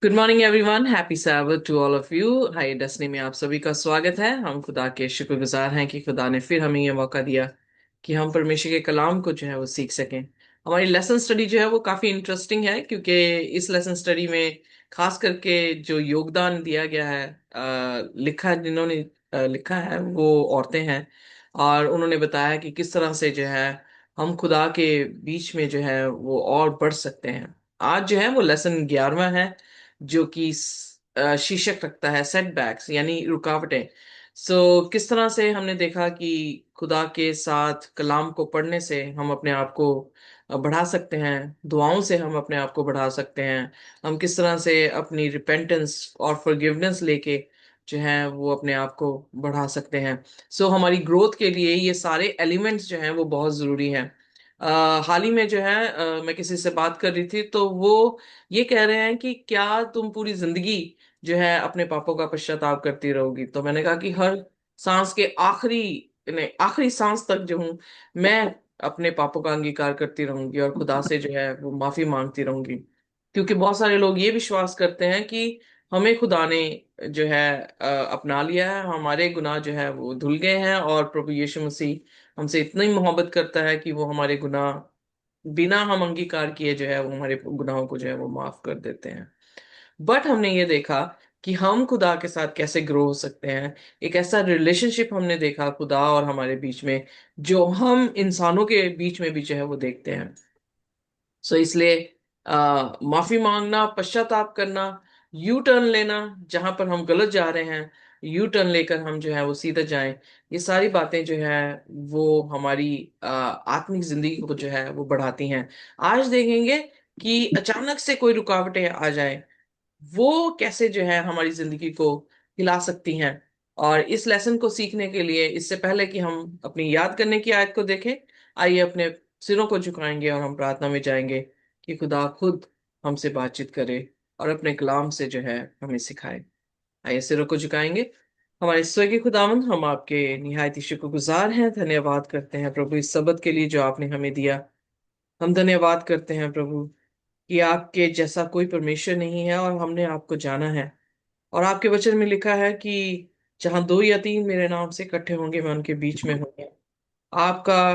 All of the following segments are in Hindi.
Good morning everyone, happy Sabbath to all of you. Hi डस्नी में आप सभी का स्वागत है। हम खुदा के शुक्रगुजार हैं कि खुदा ने फिर हमें ये मौका दिया कि हम परमेश्वर के कलाम को जो है वो सीख सकें। हमारी लेसन स्टडी जो है वो काफ़ी इंटरेस्टिंग है, क्योंकि इस लेसन स्टडी में खास करके जो योगदान दिया गया है, लिखा जिन्होंने लिखा है वो औरतें हैं। और उन्होंने बताया कि किस तरह से जो है हम खुदा के बीच में जो है वो और बढ़ सकते हैं। आज जो है वो लेसन 11वां है, जो कि शीर्षक रखता है सेटबैक्स यानी रुकावटें। किस तरह से हमने देखा कि खुदा के साथ कलाम को पढ़ने से हम अपने आप को बढ़ा सकते हैं, दुआओं से हम अपने आप को बढ़ा सकते हैं। हम किस तरह से अपनी रिपेंटेंस और फॉरगिवनेस लेके जो है वो अपने आप को बढ़ा सकते हैं। हमारी ग्रोथ के लिए ये सारे एलिमेंट्स जो हैं वो बहुत ज़रूरी हैं। हाल ही में जो है मैं किसी से बात कर रही थी, तो वो ये कह रहे हैं कि क्या तुम पूरी जिंदगी जो है अपने पापों का पश्चाताप करती रहोगी? तो मैंने कहा कि हर सांस के आखिरी नहीं, आखिरी सांस तक जो हूँ मैं अपने पापों का अंगीकार करती रहूंगी और खुदा से जो है वो माफी मांगती रहूंगी। क्योंकि बहुत सारे लोग ये विश्वास करते हैं कि हमें खुदा ने जो है अपना लिया है, हमारे गुनाह जो है वो धुल गए हैं और प्रभु यीशु मसीह हमसे इतना ही मोहब्बत करता है कि वो हमारे गुनाह बिना हम अंगीकार किए जो है वो हमारे गुनाहों को जो है वो माफ कर देते हैं। बट हमने ये देखा कि हम खुदा के साथ कैसे ग्रो हो सकते हैं। एक ऐसा रिलेशनशिप हमने देखा खुदा और हमारे बीच में, जो हम इंसानों के बीच में भी जो है वो देखते हैं। इसलिए माफी मांगना, पश्चाताप करना, यू टर्न लेना, जहां पर हम गलत जा रहे हैं यू टर्न लेकर हम जो है वो सीधे जाएं। ये सारी बातें जो है वो हमारी आत्मिक जिंदगी को जो है वो बढ़ाती हैं। आज देखेंगे कि अचानक से कोई रुकावटें आ जाए, वो कैसे जो है हमारी जिंदगी को हिला सकती हैं। और इस लेसन को सीखने के लिए, इससे पहले कि हम अपनी याद करने की आयत को देखें, आइए अपने सिरों को झुकाएंगे और हम प्रार्थना में जाएंगे कि खुदा खुद हमसे बातचीत करे और अपने कलाम से जो है हमें सिखाए। आइए सिरों को झुकाएंगे। हमारे स्वर्गीय खुदावन, हम आपके निहायत ही शुक्रगुजार हैं, धन्यवाद करते हैं प्रभु इस सबद के लिए जो आपने हमें दिया। हम धन्यवाद करते हैं प्रभु कि आपके जैसा कोई परमेश्वर नहीं है और हमने आपको जाना है। और आपके वचन में लिखा है कि जहां दो या तीन मेरे नाम से इकट्ठे होंगे मैं उनके बीच में होंगे। आपका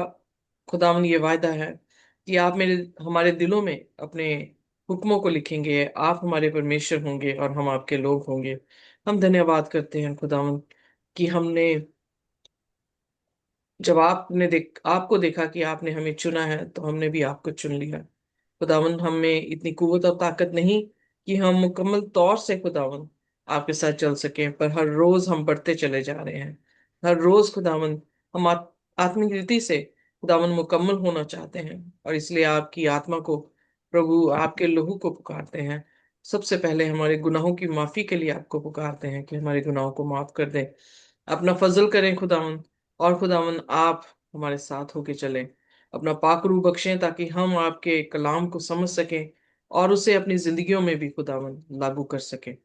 खुदावन ये वायदा है कि आप मेरे हमारे दिलों में अपने हुक्मों को लिखेंगे, आप हमारे परमेश्वर होंगे और हम आपके लोग होंगे। हम धन्यवाद करते हैं खुदावन कि हमने जब आपको देखा कि आपने हमें चुना है, तो हमने भी आपको चुन लिया। खुदावन, हमें इतनी कुव्वत और ताकत नहीं कि हम मुकम्मल तौर से खुदावन आपके साथ चल सकें, पर हर रोज हम बढ़ते चले जा रहे हैं। हर रोज खुदावन हम आत्मिक रीति से खुदावन मुकम्मल होना चाहते हैं, और इसलिए आपकी आत्मा को, प्रभु आपके लहू को पुकारते हैं। सबसे पहले हमारे गुनाहों की माफी के लिए आपको पुकारते हैं कि हमारे गुनाहों को माफ कर दें, अपना फजल करें खुदावन। और खुदावन आप हमारे साथ होके चलें, अपना पाक रूह बख्शें, ताकि हम आपके कलाम को समझ सकें और उसे अपनी जिंदगियों में भी खुदावन लागू कर सकें।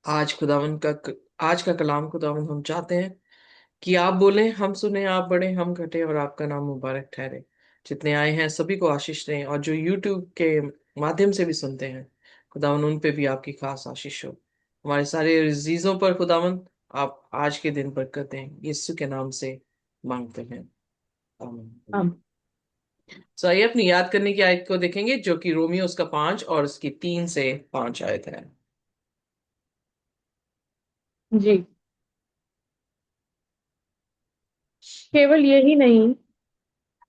आज खुदावन का आज का कलाम खुदावन हम चाहते हैं कि आप बोलें, हम सुने, आप बढ़े, हम घटे, और आपका नाम मुबारक ठहरे। जितने आए हैं सभी को आशीष दें, और जो यूट्यूब के माध्यम से भी सुनते हैं खुदावन, उन पे भी आपकी खास आशीष हो। हमारे सारे अजीजों पर खुदावन आप आज के दिन बरकत दें, यीशु के नाम से मांगते हैं, आमीन। हाँ। आइए अपनी याद करने की आयत को देखेंगे, जो कि रोमियो उसका 5 और उसकी 3 से 5 आयत है। जी। केवल यही नहीं,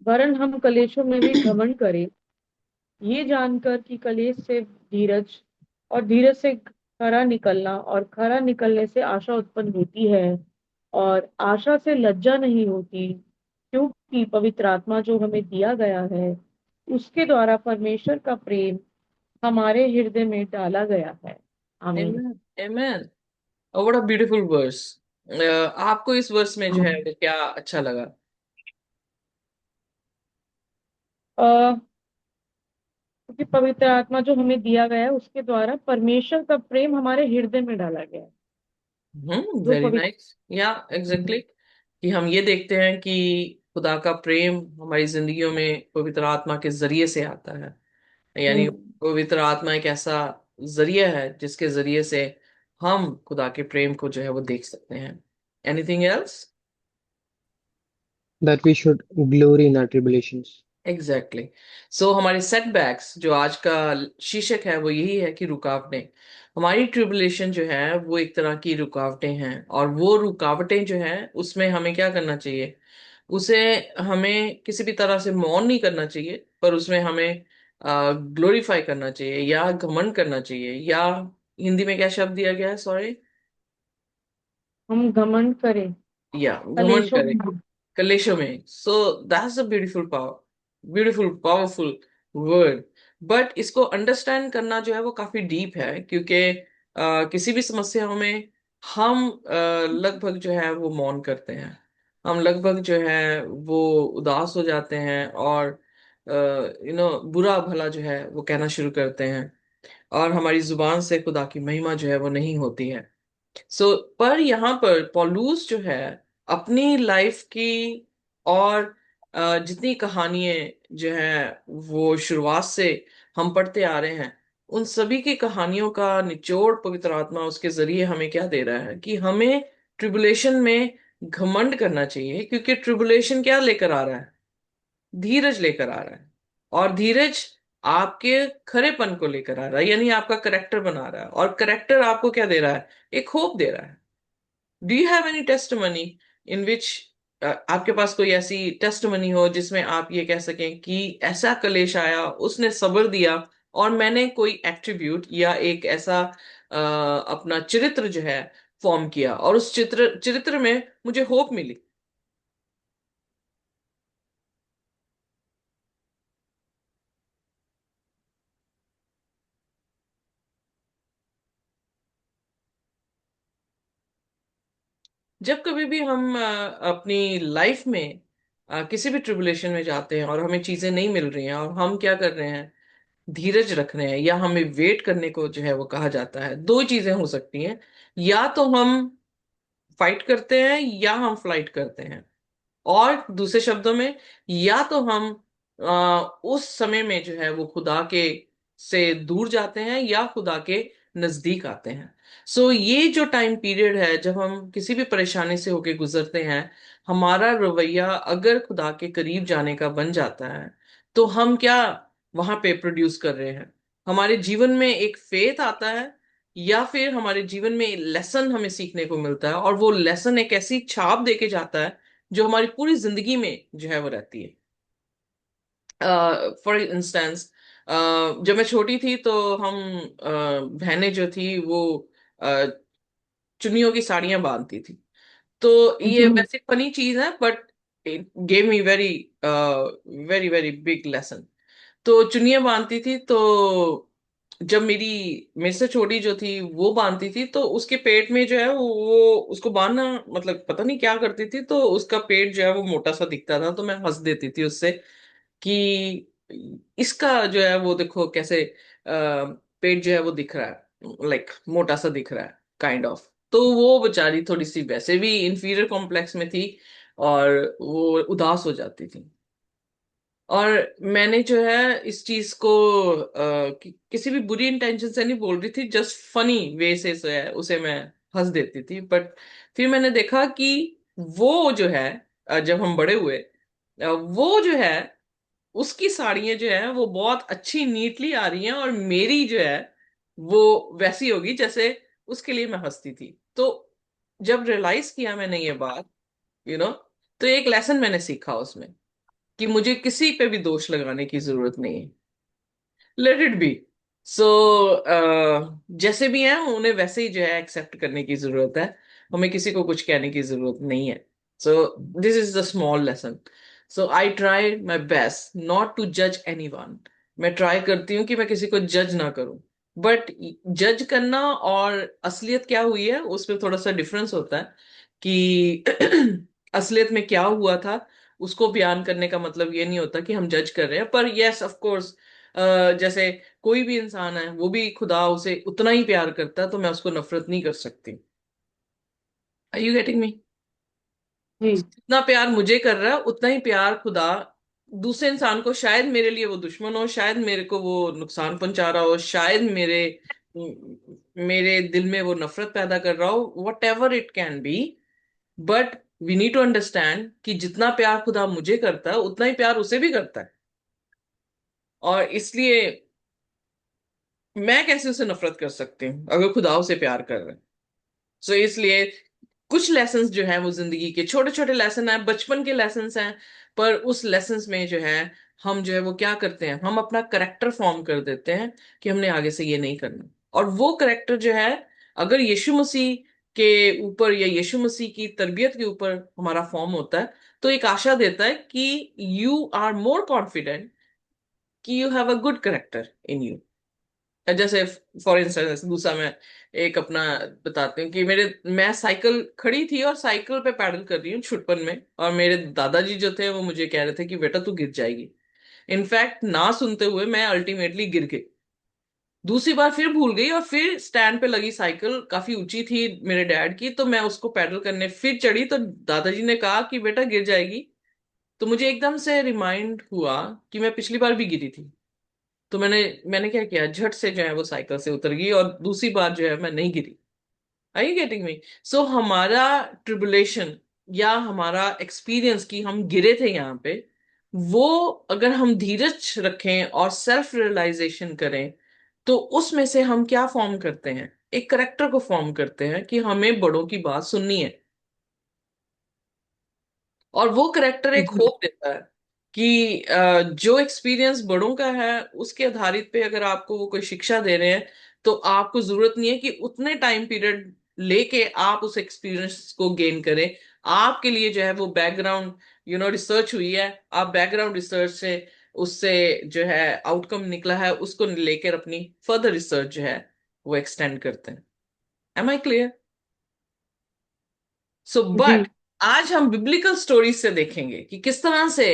वरन हम कलेशों में भी घमंड करें, ये जानकर कि कलेश से धीरज, और धीरज से खरा निकलना, और खरा निकलने से आशा उत्पन्न होती है, और आशा से लज्जा नहीं होती, क्योंकि पवित्र आत्मा जो हमें दिया गया है उसके द्वारा परमेश्वर का प्रेम हमारे हृदय में डाला गया है। आमीन। आमेन, आमेन। और व्हाट अ ब्यूटीफुल वर्स। आपको इस वर्स में जो है वो क्या अच्छा लगा? क्योंकि पवित्र आत्मा जो हमें दिया गया है उसके द्वारा परमेश्वर का प्रेम हमारे हृदय में डाला गया है। जो वेरी पवित्र। नाइस, या एग्जैक्टली, कि हम ये देखते हैं कि खुदा का प्रेम हमारी जिंदगियों में पवित्र आत्मा के जरिए से आता है। यानी हम्म। पवित्र आत्मा एक ऐसा जरिया है जिसके जरिए से हम खुदा के प्रेम को जो है वो देख सकते हैं। Anything else? That we should glory in our tribulations. Exactly. So हमारे सेटबैक्स, जो आज का शीर्षक है, वो यही है कि रुकावटें। हमारी ट्रिबुलेशन जो है वो एक तरह की रुकावटें हैं, और वो रुकावटें जो हैं उसमें हमें क्या करना चाहिए? उसे हमें किसी भी तरह से मौन नहीं करना चाहिए, पर उसमें हमें ग्लोरीफाई करना चाहिए या घमंड करना चाहिए, या हिंदी में क्या शब्द दिया गया है, सॉरी? हम घमंड करें या घमंड कलेशों करें में। कलेशों में। So that's a beautiful power, beautiful powerful word. But इसको अंडरस्टैंड करना जो है वो काफी डीप है, क्योंकि किसी भी समस्याओं में हम लगभग जो है वो मौन करते हैं। हम लगभग जो है वो उदास हो जाते हैं, और बुरा भला जो है वो कहना शुरू करते हैं, और हमारी जुबान से खुदा की महिमा जो है वो नहीं होती है। पर यहाँ पर पॉलूस जो है अपनी लाइफ की, और जितनी कहानियां जो है वो शुरुआत से हम पढ़ते आ रहे हैं, उन सभी की कहानियों का निचोड़ पवित्र आत्मा उसके जरिए हमें क्या दे रहा है कि हमें ट्रिबुलेशन में घमंड करना चाहिए, क्योंकि ट्रिबुलेशन क्या लेकर आ रहा है? धीरज लेकर आ रहा है। और धीरज आपके खरेपन को लेकर आ रहा है, यानी आपका करेक्टर बना रहा है, और करेक्टर आपको क्या दे रहा है? एक होप दे रहा है। Do you have any testimony in which, आपके पास कोई ऐसी टेस्टमनी हो जिसमें आप ये कह सकें कि ऐसा कलेश आया, उसने सब्र दिया, और मैंने कोई एट्रीब्यूट या एक ऐसा अपना चरित्र जो है फॉर्म किया, और उस चरित्र में मुझे होप मिली? जब कभी भी हम अपनी लाइफ में किसी भी ट्रिबुलेशन में जाते हैं और हमें चीजें नहीं मिल रही हैं, और हम क्या कर रहे हैं? धीरज रख रहे हैं, या हमें वेट करने को जो है वो कहा जाता है। दो चीजें हो सकती हैं, या तो हम फाइट करते हैं या हम फ्लाइट करते हैं। और दूसरे शब्दों में, या तो हम उस समय में जो है वो खुदा के से दूर जाते हैं, या खुदा के नजदीक आते हैं। ये जो टाइम पीरियड है जब हम किसी भी परेशानी से होके गुजरते हैं, हमारा रवैया अगर खुदा के करीब जाने का बन जाता है, तो हम क्या वहां पे प्रोड्यूस कर रहे हैं? हमारे जीवन में एक फेथ आता है, या फिर हमारे जीवन में लेसन हमें सीखने को मिलता है, और वो लेसन एक ऐसी छाप देके जाता है जो हमारी पूरी जिंदगी में जो है वो रहती है। फॉर इंस्टेंस, जब मैं छोटी थी तो हम बहनें जो थी वो अ, चुन्नियों की साड़ियां बांधती थी। तो ये हम्म। वैसे फनी चीज है, but it gave me very very very big lesson. तो चुन्नियां बांधती थी, तो जब मेरे से छोटी जो थी वो बांधती थी, तो उसके पेट में जो है वो उसको बांधना, मतलब पता नहीं क्या करती थी, तो उसका पेट जो है वो मोटा सा दिखता था, तो मैं हंस देती थी उससे कि इसका जो है वो देखो कैसे पेट जो है वो दिख रहा है, लाइक मोटा सा दिख रहा है, काइंड ऑफ। तो वो बेचारी थोड़ी सी वैसे भी इंफीरियर कॉम्प्लेक्स में थी, और वो उदास हो जाती थी। और मैंने जो है इस चीज को किसी भी बुरी इंटेंशन से नहीं बोल रही थी, जस्ट फनी वे से जो है उसे मैं हंस देती थी। बट फिर मैंने देखा कि वो जो है जब हम बड़े हुए, वो जो है उसकी साड़ियां जो है वो बहुत अच्छी नीटली आ रही हैं, और मेरी जो है वो वैसी होगी जैसे उसके लिए मैं हंसती थी। तो जब रियलाइज किया मैंने ये बात, यू नो तो एक लेसन मैंने सीखा उसमें, कि मुझे किसी पे भी दोष लगाने की जरूरत नहीं है। Let it be. सो जैसे भी हैं उन्हें वैसे ही जो है एक्सेप्ट करने की जरूरत है। हमें किसी को कुछ कहने की जरूरत नहीं है। So this is the small lesson. So I try my best not to जज एनी वन। मैं ट्राई करती हूँ कि मैं किसी को जज ना करूं। बट जज करना और असलियत क्या हुई है उसमें थोड़ा सा डिफरेंस होता है, कि असलियत में क्या हुआ था उसको बयान करने का मतलब ये नहीं होता कि हम जज कर रहे हैं। पर यस, ऑफ कोर्स, जैसे कोई भी इंसान है, वो भी खुदा उसे उतना ही प्यार करता है, तो मैं उसको नफरत नहीं कर सकती। Are you getting me? जी। जितना प्यार मुझे कर रहा है उतना ही प्यार खुदा दूसरे इंसान को, शायद मेरे लिए वो दुश्मन हो, शायद मेरे को वो नुकसान पहुंचा रहा हो, शायद मेरे मेरे दिल में वो नफरत पैदा कर रहा हो, whatever it can be, but we need to understand कि जितना प्यार खुदा मुझे करता है उतना ही प्यार उसे भी करता है। और इसलिए मैं कैसे उसे नफरत कर सकती हूँ अगर खुदा उसे प्यार कर रहा है। सो इसलिए कुछ लेसन्स जो है वो जिंदगी के छोटे छोटे लेसन हैं, बचपन के लेसन्स हैं, पर उस लेसन्स में जो है हम जो है वो क्या करते हैं, हम अपना करेक्टर फॉर्म कर देते हैं कि हमने आगे से ये नहीं करना। और वो करेक्टर जो है, अगर यीशु मसीह के ऊपर या यीशु मसीह की तरबियत के ऊपर हमारा फॉर्म होता है, तो एक आशा देता है कि यू आर मोर कॉन्फिडेंट कि you have a good character in you. जैसे फॉर इंस्टेंस दूसरा मैं एक अपना बताती हूँ कि मेरे मैं साइकिल खड़ी थी और साइकिल पे पैडल कर रही हूँ छुटपन में, और मेरे दादाजी जो थे वो मुझे कह रहे थे कि बेटा तू गिर जाएगी। इनफैक्ट ना सुनते हुए मैं अल्टीमेटली गिर गई। दूसरी बार फिर भूल गई, और फिर स्टैंड पे लगी साइकिल काफी ऊंची थी मेरे डैड की, तो मैं उसको पैडल करने फिर चढ़ी, तो दादाजी ने कहा कि बेटा गिर जाएगी। तो मुझे एकदम से रिमाइंड हुआ कि मैं पिछली बार भी गिरी थी। तो मैंने क्या किया, झट से जो है वो साइकिल से उतर गई, और दूसरी बार जो है मैं नहीं गिरी। आई यू गेटिंग मी? सो हमारा ट्रिबुलेशन या हमारा एक्सपीरियंस कि हम गिरे थे यहाँ पे, वो अगर हम धीरज रखें और सेल्फ रियलाइजेशन करें, तो उसमें से हम क्या फॉर्म करते हैं, एक करेक्टर को फॉर्म करते हैं कि हमें बड़ों की बात सुननी है। और वो करेक्टर एक जी होप देता है कि जो एक्सपीरियंस बड़ों का है उसके आधारित पे अगर आपको वो कोई शिक्षा दे रहे हैं, तो आपको जरूरत नहीं है कि उतने टाइम पीरियड लेके आप उस एक्सपीरियंस को गेन करें। आपके लिए जो है वो बैकग्राउंड रिसर्च हुई है, आप बैकग्राउंड रिसर्च से उससे जो है आउटकम निकला है उसको लेकर अपनी फर्दर रिसर्च जो है वो एक्सटेंड करते हैं। Am I clear? So but जी आज हम बिब्लिकल स्टोरीज से देखेंगे कि किस तरह से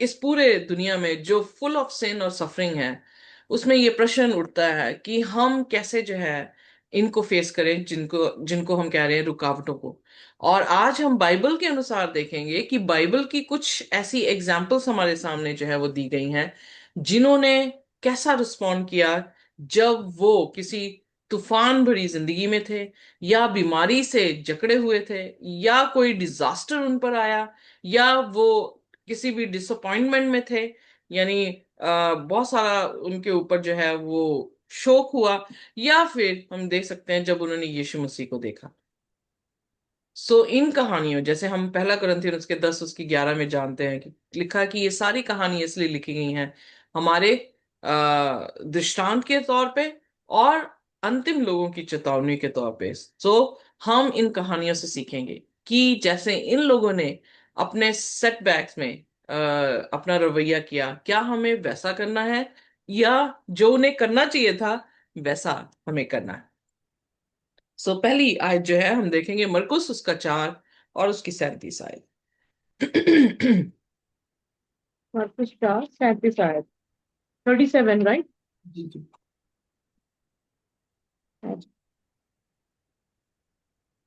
इस पूरे दुनिया में जो फुल ऑफ सिन और सफरिंग है, उसमें ये प्रश्न उठता है कि हम कैसे जो है इनको फेस करें, जिनको जिनको हम कह रहे हैं रुकावटों को। और आज हम बाइबल के अनुसार देखेंगे कि बाइबल की कुछ ऐसी एग्जाम्पल्स हमारे सामने जो है वो दी गई हैं, जिन्होंने कैसा रिस्पॉन्ड किया जब वो किसी तूफान भरी जिंदगी में थे, या बीमारी से जकड़े हुए थे, या कोई डिजास्टर उन पर आया, या वो किसी भी डिसअपॉइंटमेंट में थे, यानी बहुत सारा उनके ऊपर जो है वो शोक हुआ, या फिर हम देख सकते हैं जब उन्होंने यीशु मसीह को देखा। सो इन कहानियों, जैसे हम पहला कुरिन्थियन उसके 10 उसकी 11 में जानते हैं कि लिखा है कि ये सारी कहानी इसलिए लिखी गई हैं हमारे दृष्टांत के तौर पे और अंतिम लोगों की चेतावनी के तौर पे। सो हम इन कहानियों से सीखेंगे कि जैसे इन लोगों ने अपने सेटबैक्स में अपना रवैया किया, क्या हमें वैसा करना है, या जो उन्हें करना चाहिए था वैसा हमें करना है। सो पहली आयत जो है हम देखेंगे मरकुस उसका 4 और उसकी 37 आयत। मरकुस 4:37 आयत, 37 राइट। जी जी।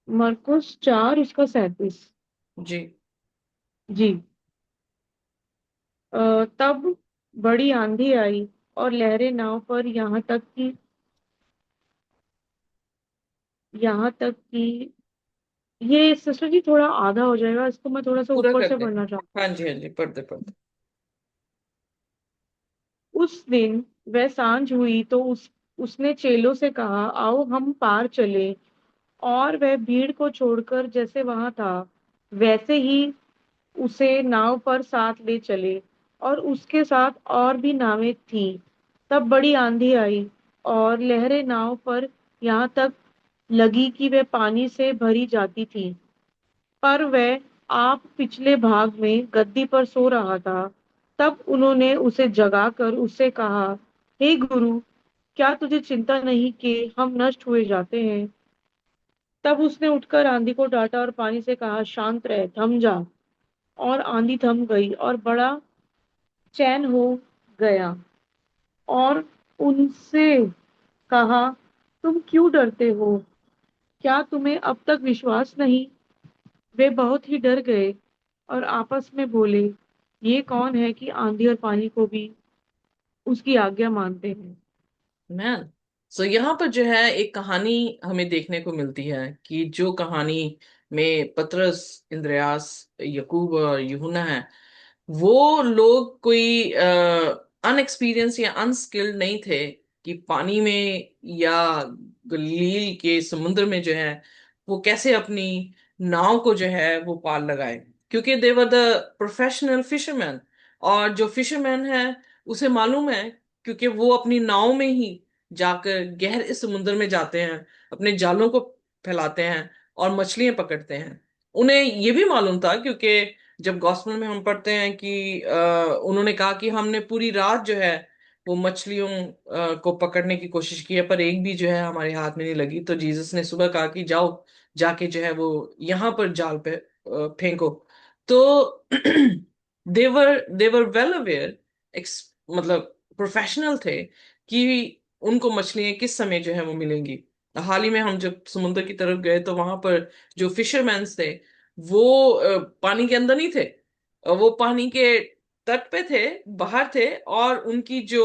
मरकुस 4 उसका 37। जी। जी। तब बड़ी आंधी आई और लहरें नाव पर यहाँ तक कि ये सिस्टर जी थोड़ा आधा हो जाएगा, इसको मैं थोड़ा सा पूरा ऊपर से करते पढ़ना हैं। चाहूँ। हाँ जी हाँ जी, पढ़ते पढ़ते। उस दिन वह सांझ हुई तो उसने चेलों से कहा, आओ हम पार चले। और वह भीड़ को छोड़कर जैसे वहां था वैसे ही उसे नाव पर साथ ले चले, और उसके साथ और भी नावें थीं। तब बड़ी आंधी आई और लहरें नाव पर यहाँ तक लगी कि वे पानी से भरी जाती थी। पर वह आप पिछले भाग में गद्दी पर सो रहा था। तब उन्होंने उसे जगाकर उससे कहा, हे गुरु, क्या तुझे चिंता नहीं कि हम नष्ट हुए जाते हैं? तब उसने उठकर आंधी को डांटा और पानी से कहा, शांत रह, थम जा। और आंधी थम गई और बड़ा चैन हो गया। और उनसे कहा, तुम क्यों डरते हो? क्या तुम्हें अब तक विश्वास नहीं? वे बहुत ही डर गए और आपस में बोले, ये कौन है कि आंधी और पानी को भी उसकी आज्ञा मानते हैं? मैन, सो यहाँ पर जो है एक कहानी हमें देखने को मिलती है कि जो कहानी में पतरस, इंद्रियास, यकूब और यूहन्ना है, वो लोग कोई अनएक्सपीरियंस या अनस्किल्ड नहीं थे कि पानी में या गलील के समुद्र में जो है वो कैसे अपनी नाव को जो है वो पार लगाए, क्योंकि दे वर द प्रोफेशनल फिशरमैन। और जो फिशरमैन है उसे मालूम है, क्योंकि वो अपनी नाव में ही जाकर गहरे समुद्र में जाते हैं, अपने जालों को फैलाते हैं और मछलियां पकड़ते हैं। उन्हें ये भी मालूम था, क्योंकि जब गॉस्पेल में हम पढ़ते हैं कि उन्होंने कहा कि हमने पूरी रात जो है वो मछलियों को पकड़ने की कोशिश की है, पर एक भी जो है हमारे हाथ में नहीं लगी। तो जीसस ने सुबह कहा कि जाओ, जाके जो है वो यहाँ पर जाल पे फेंको। तो देवर वेल अवेयर, मतलब प्रोफेशनल थे कि उनको मछलियां किस समय जो है वो मिलेंगी। हाल ही में हम जब समुद्र की तरफ गए तो वहां पर जो फिशरमैन्स थे वो पानी के अंदर नहीं थे, वो पानी के तट पे थे, बाहर थे। और उनकी जो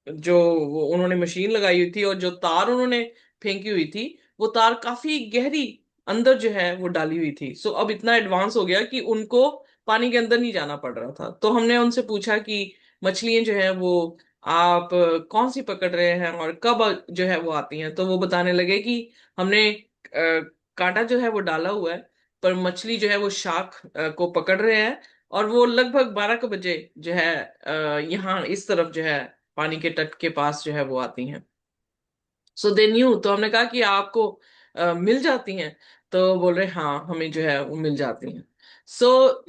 वो उन्होंने मशीन लगाई हुई थी और जो तार उन्होंने फेंकी हुई थी, वो तार काफी गहरी अंदर जो है वो डाली हुई थी। सो अब इतना एडवांस हो गया कि उनको पानी के अंदर नहीं जाना पड़ रहा था। तो हमने उनसे पूछा कि मछलियां जो है वो आप कौन सी पकड़ रहे हैं और कब जो है वो आती हैं। तो वो बताने लगे कि हमने कांटा जो है वो डाला हुआ है, पर मछली जो है वो शार्क को पकड़ रहे हैं। और वो लगभग 12 बजे जो है यहाँ इस तरफ जो है पानी के तट के पास जो है वो आती हैं। सो दे न्यू। तो हमने कहा कि आपको मिल जाती हैं? तो बोल रहे हाँ, हमें जो है वो मिल जाती हैं। सो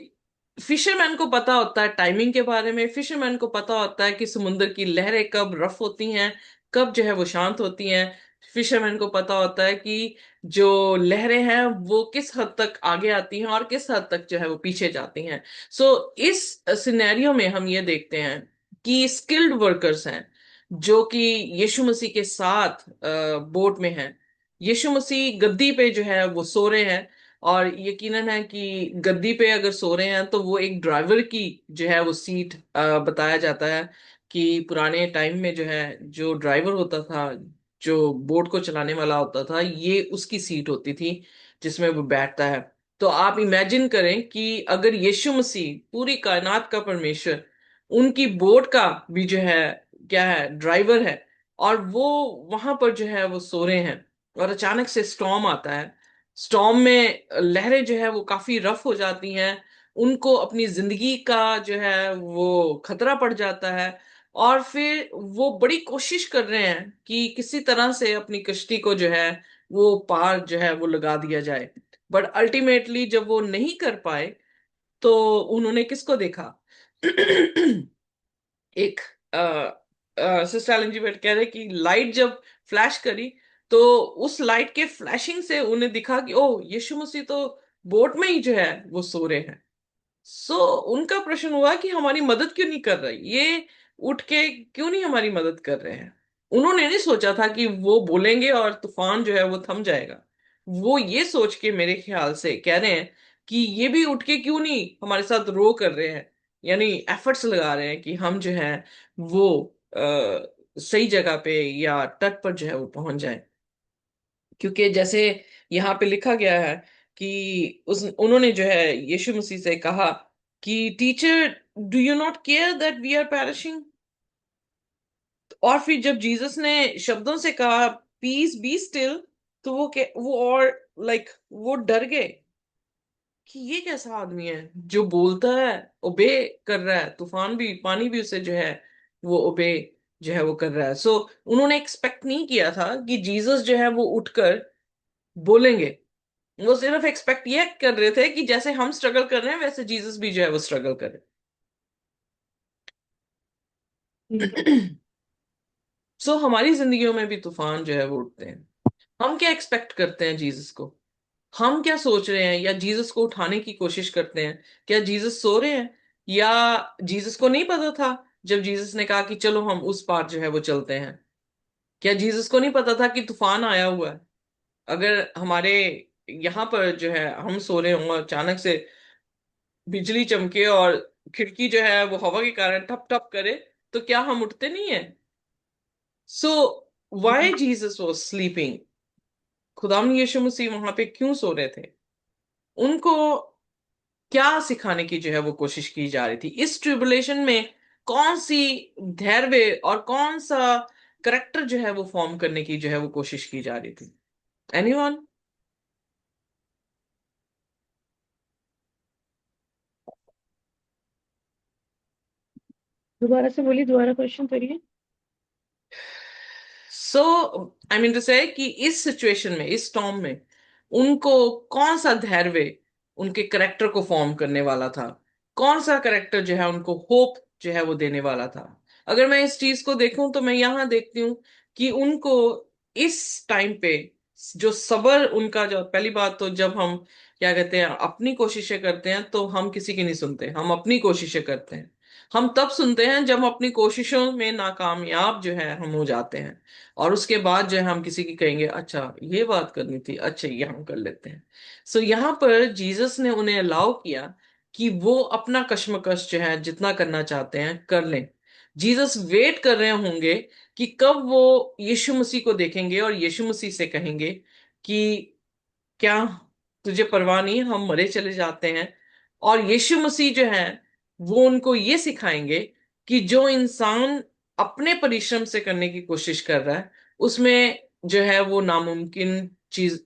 फिशरमैन को पता होता है टाइमिंग के बारे में, फिशरमैन को पता होता है कि समुद्र की लहरें कब रफ होती हैं, कब जो है वो शांत होती हैं। फिशरमैन को पता होता है कि जो लहरें हैं वो किस हद तक आगे आती हैं और किस हद तक जो है वो पीछे जाती हैं। सो इस सिनेरियो में हम ये देखते हैं कि स्किल्ड वर्कर्स हैं जो कि यीशु मसीह के साथ बोट में हैं। यीशु मसीह गद्दी पे जो है वो सो रहे हैं। और यकीनन है कि गद्दी पे अगर सो रहे हैं तो वो एक ड्राइवर की जो है वो सीट बताया जाता है कि पुराने टाइम में जो है जो ड्राइवर होता था, जो बोट को चलाने वाला होता था, ये उसकी सीट होती थी जिसमें वो बैठता है। तो आप इमेजिन करें कि अगर यीशु मसीह पूरी कायनात का परमेश्वर उनकी बोट का भी जो है क्या है ड्राइवर है, और वो वहां पर जो है वो सो रहे हैं, और अचानक से स्टॉर्म आता है। स्टॉर्म में लहरें जो है वो काफी रफ हो जाती हैं, उनको अपनी जिंदगी का जो है वो खतरा पड़ जाता है। और फिर वो बड़ी कोशिश कर रहे हैं कि किसी तरह से अपनी कश्ती को जो है वो पार जो है वो लगा दिया जाए। बट अल्टीमेटली जब वो नहीं कर पाए तो उन्होंने किसको देखा? एक सिस्टर एलन जी वेट कह रहे कि लाइट जब फ्लैश करी, तो उस लाइट के फ्लैशिंग से उन्हें दिखा कि ओह, यीशु मसीह तो बोट में ही जो है वो सो रहे हैं। सो उनका प्रश्न हुआ कि हमारी मदद क्यों नहीं कर रही, ये उठ के क्यों नहीं हमारी मदद कर रहे हैं? उन्होंने नहीं सोचा था कि वो बोलेंगे और तूफान जो है वो थम जाएगा। वो ये सोच के मेरे ख्याल से कह रहे हैं कि ये भी उठ के क्यों नहीं हमारे साथ रो कर रहे हैं, यानी एफर्ट्स लगा रहे हैं कि हम जो है वो सही जगह पे या तट पर जो है वो पहुंच जाए। क्योंकि जैसे यहाँ पे लिखा गया है कि उस उन्होंने जो है यीशु मसीह से कहा कि teacher, do you not care that we are perishing? और फिर जब जीसस ने शब्दों से कहा पीस बी स्टिल, तो वो और वो डर गए कि ये कैसा आदमी है जो बोलता है, ओबे कर रहा है, तूफान भी पानी भी उसे जो है वो ओबे जो है वो कर रहा है। सो उन्होंने एक्सपेक्ट नहीं किया था कि जीसस जो है वो उठकर बोलेंगे। वो सिर्फ एक्सपेक्ट ये कर रहे थे कि जैसे हम स्ट्रगल कर रहे हैं वैसे जीसस भी जो है वो स्ट्रगल करे। हम्म। सो हमारी जिंदगियों में भी तूफान जो है वो उठते हैं। हम क्या एक्सपेक्ट करते हैं जीसस को? हम क्या सोच रहे हैं, या जीसस को उठाने की कोशिश करते हैं? क्या जीसस सो रहे हैं? या जीसस को नहीं पता था जब जीसस ने कहा कि चलो हम उस पार जो है वो चलते हैं? क्या जीसस को नहीं पता था कि तूफान आया हुआ है? अगर हमारे यहाँ पर जो है हम सो रहे हों और अचानक से बिजली चमके और खिड़की जो है वो हवा के कारण ठप ठप करे, तो क्या हम उठते नहीं है? So why Jesus was sleeping? खुदाम यीशु मसीह वहां पे क्यों सो रहे थे? उनको क्या सिखाने की जो है वो कोशिश की जा रही थी इस ट्रिबुलेशन में? कौन सी धैर्य और कौन सा करेक्टर जो है वो फॉर्म करने की जो है वो कोशिश की जा रही थी? एनीवन? दोबारा से बोलिए, दोबारा क्वेश्चन करिए। सो आई मीन टू से कि इस सिचुएशन में, इस टॉम में उनको कौन सा धैर्य उनके करेक्टर को फॉर्म करने वाला था? कौन सा करेक्टर जो है उनको होप जो है वो देने वाला था? अगर मैं इस चीज को देखूं तो मैं यहां देखती हूँ कि उनको इस टाइम पे जो सबर उनका, जो पहली बात तो जब हम क्या कहते हैं अपनी कोशिशें करते हैं तो हम किसी की नहीं सुनते, हम अपनी कोशिशें करते हैं। हम तब सुनते हैं जब हम अपनी कोशिशों में नाकामयाब जो है हम हो जाते हैं, और उसके बाद जो है हम किसी की कहेंगे अच्छा ये बात करनी थी, अच्छा ये हम कर लेते हैं। सो यहाँ पर जीसस ने उन्हें अलाउ किया कि वो अपना कश्मकश जो है जितना करना चाहते हैं कर लें। जीसस वेट कर रहे होंगे कि कब वो यीशु मसीह को देखेंगे और यीशु मसीह से कहेंगे कि क्या तुझे परवाह नहीं, हम मरे चले जाते हैं। और यीशु मसीह जो है वो उनको ये सिखाएंगे कि जो इंसान अपने परिश्रम से करने की कोशिश कर रहा है उसमें जो है वो नामुमकिन चीज,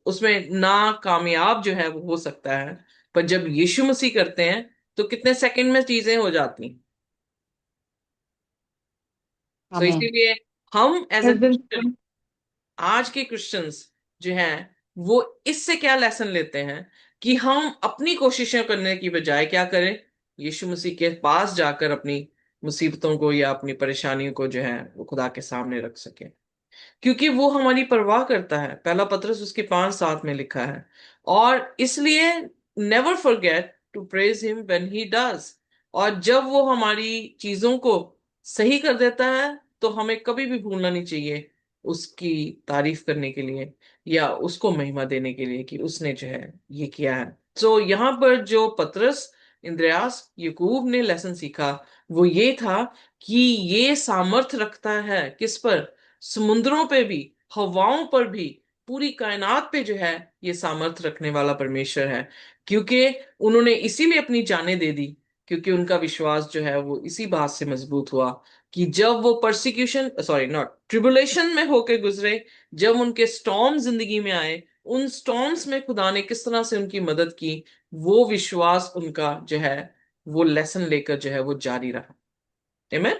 उसमें ना कामयाब जो है वो हो सकता है, पर जब यीशु मसीह करते हैं तो कितने सेकंड में चीजें हो जाती हैं। तो आमीन। इसीलिए हम एज ए जिस दिन क्रिश्चियन, आज के क्रिश्चियंस जो हैं वो इससे क्या लेसन लेते हैं कि हम अपनी कोशिशें करने की बजाय क्या करें, यीशु मसीह के पास जाकर अपनी मुसीबतों को या अपनी परेशानियों को जो है वो खुदा के सामने रख सके, क्योंकि वो हमारी परवाह करता है। पहला पत्रस उसके 5:7 में लिखा है। और इसलिए never forget to praise him when he does. और जब वो हमारी चीजों को सही कर देता है तो हमें कभी भी भूलना नहीं चाहिए उसकी तारीफ करने के लिए या उसको महिमा देने के लिए कि उसने जो है ये किया है। तो यहाँ पर जो पतरस, इंद्रियास, याकूब ने लेसन सीखा वो ये था कि ये सामर्थ रखता है किस पर? समुद्रों पे भी, हवाओं पर भी, पूरी कायनात पे जो है ये सामर्थ रखने वाला परमेश्वर है। क्योंकि उन्होंने इसीलिए अपनी जानें दे दी, क्योंकि उनका विश्वास जो है वो इसी बात से मजबूत हुआ कि जब वो परसिक्यूशन, सॉरी नॉट ट्रिबुलेशन में होके गुजरे, जब उनके स्टॉर्म जिंदगी में आए, उन स्टॉर्म्स में खुदा ने किस तरह से उनकी मदद की, वो विश्वास उनका जो है वो लेसन लेकर जो है वो जारी रहा। Amen?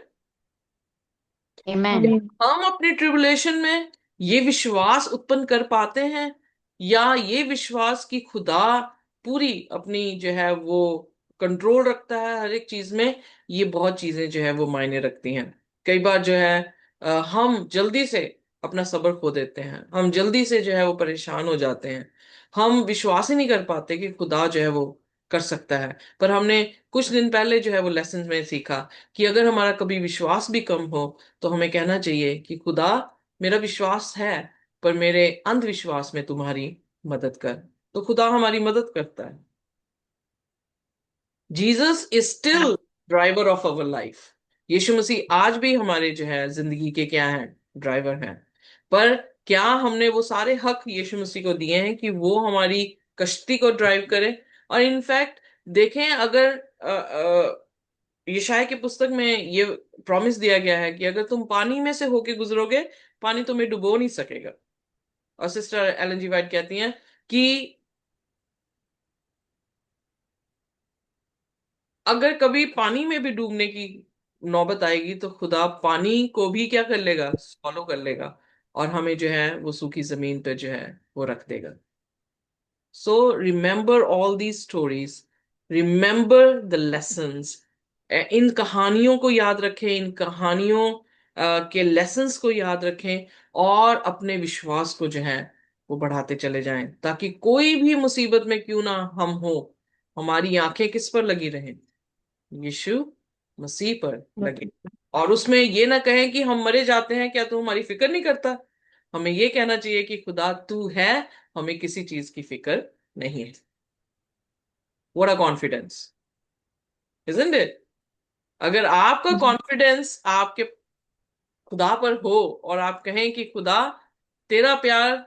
Amen. आमीन। हम अपने ट्रिबुलेशन में ये विश्वास उत्पन्न कर पाते हैं, या ये विश्वास कि खुदा पूरी अपनी जो है वो कंट्रोल रखता है हर एक चीज में, ये बहुत चीजें जो है वो मायने रखती हैं। कई बार जो है हम जल्दी से अपना सब्र खो देते हैं, हम जल्दी से जो है वो परेशान हो जाते हैं, हम विश्वास ही नहीं कर पाते कि खुदा जो है वो कर सकता है। पर हमने कुछ दिन पहले जो है वो लेसन में सीखा कि अगर हमारा कभी विश्वास भी कम हो तो हमें कहना चाहिए कि खुदा मेरा विश्वास है, पर मेरे अंधविश्वास में तुम्हारी मदद कर। तो खुदा हमारी मदद करता है। Jesus is still driver of our life. यीशु मसीह आज भी हमारे जो है जिंदगी के क्या हैं? ड्राइवर हैं। पर क्या हमने वो सारे हक यीशु मसीह को दिए हैं कि वो हमारी कश्ती को ड्राइव करे? और इनफैक्ट देखें, अगर यशायाह की पुस्तक में ये प्रॉमिस दिया गया है कि अगर तुम पानी में से होके गुजरोगे, पानी तुम्हें डुबो नहीं सकेगा। और सिस्टर एलन जी वाइट कहती हैं कि अगर कभी पानी में भी डूबने की नौबत आएगी तो खुदा पानी को भी क्या कर लेगा? सॉलो कर लेगा, और हमें जो है वो सूखी जमीन पर जो है वो रख देगा। So remember all the stories, remember the lessons. इन कहानियों को याद रखें, इन कहानियों के लेसन्स को याद रखें, और अपने विश्वास को जो है वो बढ़ाते चले जाएं, ताकि कोई भी मुसीबत में क्यों ना हम हो, हमारी आंखें किस पर लगी रहें? यीशु मसीह पर लगे। और उसमें ये ना कहें कि हम मरे जाते हैं, क्या तू हमारी फिक्र नहीं करता? हमें ये कहना चाहिए कि खुदा तू है, हमें किसी चीज की फिक्र नहीं है। What a confidence, isn't it? अगर आपका कॉन्फिडेंस आपके खुदा पर हो और आप कहें कि खुदा, तेरा प्यार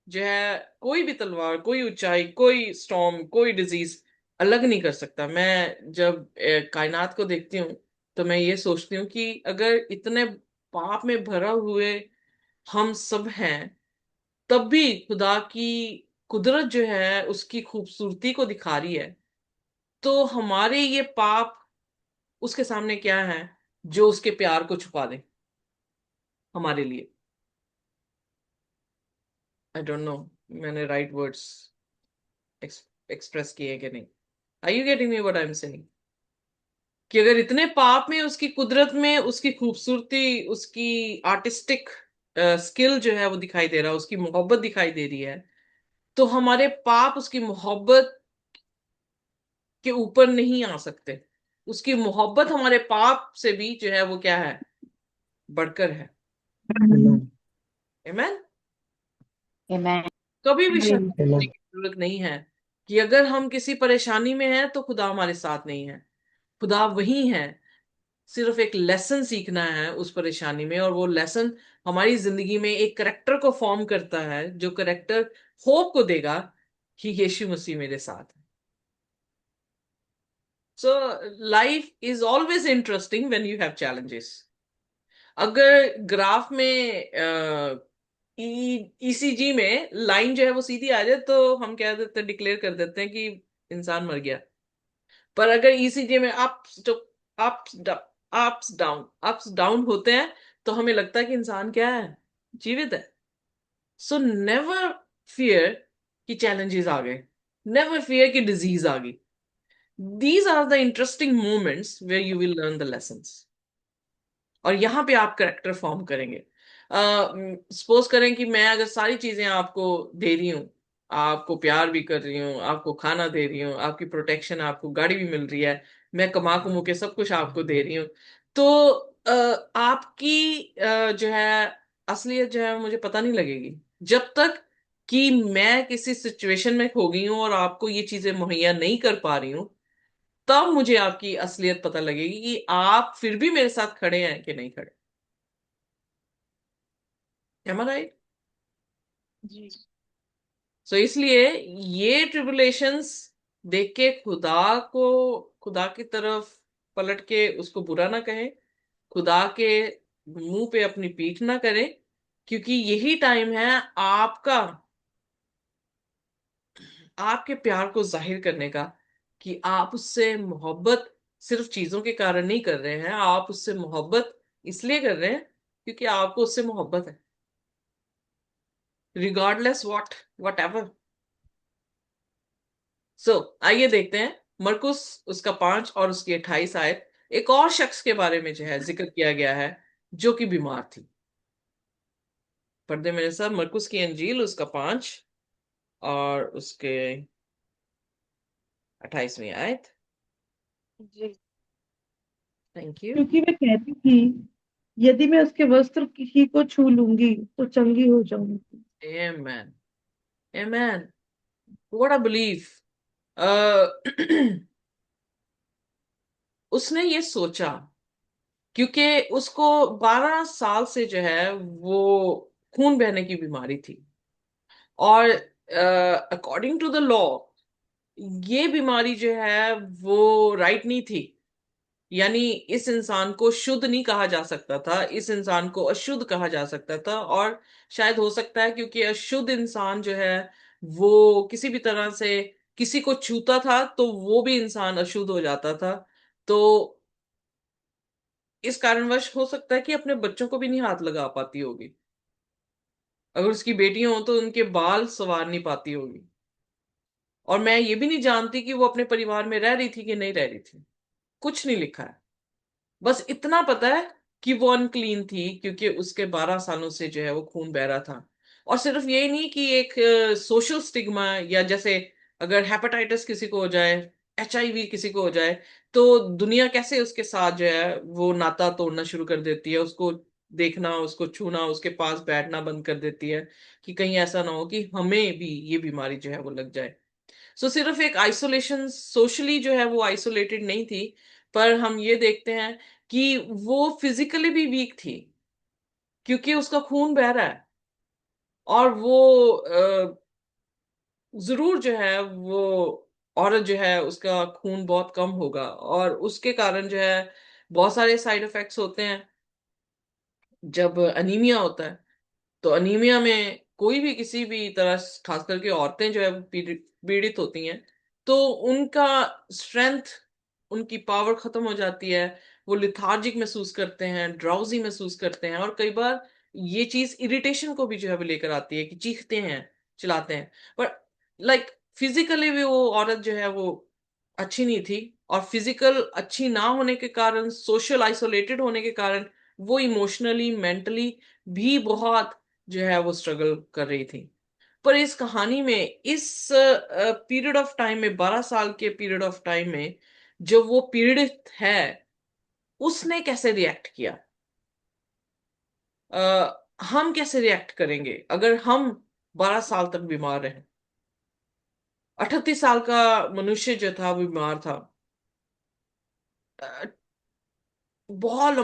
जो है कोई भी तलवार, कोई ऊंचाई, कोई स्टॉर्म, कोई डिजीज अलग नहीं कर सकता। मैं जब कायनात को देखती हूँ तो मैं ये सोचती हूँ कि अगर इतने पाप में भरा हुए हम सब हैं, तब भी खुदा की कुदरत जो है उसकी खूबसूरती को दिखा रही है, तो हमारे ये पाप उसके सामने क्या है जो उसके प्यार को छुपा दे हमारे लिए। आई डोंट नो मैंने राइट वर्ड्स एक्सप्रेस किए कि नहीं। Are you getting me what I am saying? कि अगर इतने पाप में उसकी कुदरत में उसकी खूबसूरती, उसकी आर्टिस्टिक स्किल जो है वो दिखाई दे रहा है, उसकी मोहब्बत दिखाई दे रही है, तो हमारे पाप उसकी मोहब्बत के ऊपर नहीं आ सकते। उसकी मोहब्बत हमारे पाप से भी जो है वो क्या है, बढ़कर है। Amen. आमेन। Amen. कभी भी शक करने Amen. की जरूरत नहीं है कि अगर हम किसी परेशानी में हैं तो खुदा हमारे साथ नहीं है। खुदा वही है। सिर्फ एक लेसन सीखना है उस परेशानी में, और वो लेसन हमारी जिंदगी में एक करेक्टर को फॉर्म करता है, जो करेक्टर होप को देगा कि यीशु मसीह मेरे साथ है। So life is always interesting when you have challenges. अगर ग्राफ में ईसीजी में लाइन जो है वो सीधी आ जाए तो हम क्या देते हैं, डिक्लेयर कर देते हैं कि इंसान मर गया। पर अगर ईसीजी में अप्स अप्स डाउन होते हैं तो हमें लगता है कि इंसान क्या है, जीवित है। सो नेवर फियर कि चैलेंजेस आ गए, नेवर फियर कि डिजीज आ गई। These are the interesting moments where you will learn the lessons, और यहां पे आप करेक्टर फॉर्म करेंगे। सपोज करें कि मैं अगर सारी चीजें आपको दे रही हूँ, आपको प्यार भी कर रही हूँ, आपको खाना दे रही हूँ, आपकी प्रोटेक्शन, आपको गाड़ी भी मिल रही है, मैं कमा कुमू के सब कुछ आपको दे रही हूँ, तो आपकी जो है असलियत जो है मुझे पता नहीं लगेगी जब तक कि मैं किसी सिचुएशन में खो गई हूँ और आपको ये चीजें मुहैया नहीं कर पा रही हूँ। तब मुझे आपकी असलियत पता लगेगी कि आप फिर भी मेरे साथ खड़े हैं कि नहीं खड़े। Am I right? जी। सो इसलिए ये ट्रिबुलेशंस देख के खुदा की तरफ पलट के उसको बुरा ना कहें, खुदा के मुंह पे अपनी पीठ ना करें, क्योंकि यही टाइम है आपका, आपके प्यार को जाहिर करने का, कि आप उससे मोहब्बत सिर्फ चीजों के कारण नहीं कर रहे हैं, आप उससे मोहब्बत इसलिए कर रहे हैं क्योंकि आपको उससे मोहब्बत है, रिगार्डलेस वट एवर। सो आइए देखते हैं मरकुस उसका 5 और उसकी 28 आयत। एक और शख्स के बारे में जो है जिक्र किया गया है जो कि बीमार थी। पर्दे मेरे साथ मरकुस की अंजील उसका 5 और उसके 28वीं आयत। जी। Thank you. क्योंकि मैं कहती थी, यदि मैं उसके वस्त्र ही को छू लूंगी तो चंगी हो जाऊंगी। Amen. Amen. What a belief. उसने ये सोचा, क्योंकि उसको 12 साल से जो है वो खून बहने की बीमारी थी, और अकॉर्डिंग टू द लॉ ये बीमारी जो है वो राइट नहीं थी। यानी इस इंसान को शुद्ध नहीं कहा जा सकता था, इस इंसान को अशुद्ध कहा जा सकता था, और शायद हो सकता है क्योंकि अशुद्ध इंसान जो है वो किसी भी तरह से किसी को छूता था तो वो भी इंसान अशुद्ध हो जाता था। तो इस कारणवश हो सकता है कि अपने बच्चों को भी नहीं हाथ लगा पाती होगी, अगर उसकी बेटियां हो तो उनके बाल संवार नहीं पाती होगी। और मैं ये भी नहीं जानती कि वो अपने परिवार में रह रही थी कि नहीं रह रही थी, कुछ नहीं लिखा है। बस इतना पता है कि वो अनक्लीन थी क्योंकि उसके 12 सालों से जो है वो खून बह रहा था। और सिर्फ यही नहीं कि एक सोशल स्टिग्मा, या जैसे अगर हेपेटाइटिस किसी को हो जाए, एचआईवी किसी को हो जाए, तो दुनिया कैसे उसके साथ जो है वो नाता तोड़ना शुरू कर देती है, उसको देखना, उसको छूना, उसके पास बैठना बंद कर देती है, कि कहीं ऐसा ना हो कि हमें भी ये बीमारी जो है वो लग जाए। सो सिर्फ एक आइसोलेशन, सोशली जो है वो आइसोलेटेड नहीं थी, पर हम ये देखते हैं कि वो फिजिकली भी वीक थी। क्योंकि उसका खून बह रहा है, और वो जरूर जो है वो औरत जो है उसका खून बहुत कम होगा, और उसके कारण जो है बहुत सारे साइड इफेक्ट्स होते हैं जब अनीमिया होता है। तो अनीमिया में कोई भी किसी भी तरह, खास करके औरतें जो है वो पीड़ित होती हैं, तो उनका स्ट्रेंथ, उनकी पावर खत्म हो जाती है। वो लिथार्जिक महसूस करते हैं, ड्राउजी महसूस करते हैं, और कई बार ये चीज इरिटेशन को भी जो है वो लेकर आती है कि चीखते हैं, चिल्लाते हैं। पर लाइक फिजिकली भी वो औरत जो है वो अच्छी नहीं थी, और फिजिकल अच्छी ना होने के कारण, सोशल आइसोलेटेड होने के कारण, वो इमोशनली, मेंटली भी बहुत जो है वो स्ट्रगल कर रही थी। पर इस कहानी में, इस पीरियड ऑफ टाइम में, 12 साल के पीरियड ऑफ टाइम में, जब वो पीड़ित है, उसने कैसे रिएक्ट किया? हम कैसे रिएक्ट करेंगे अगर हम 12 साल तक बीमार रहे? 38 साल का मनुष्य जो था वो बीमार था। अ, बहुत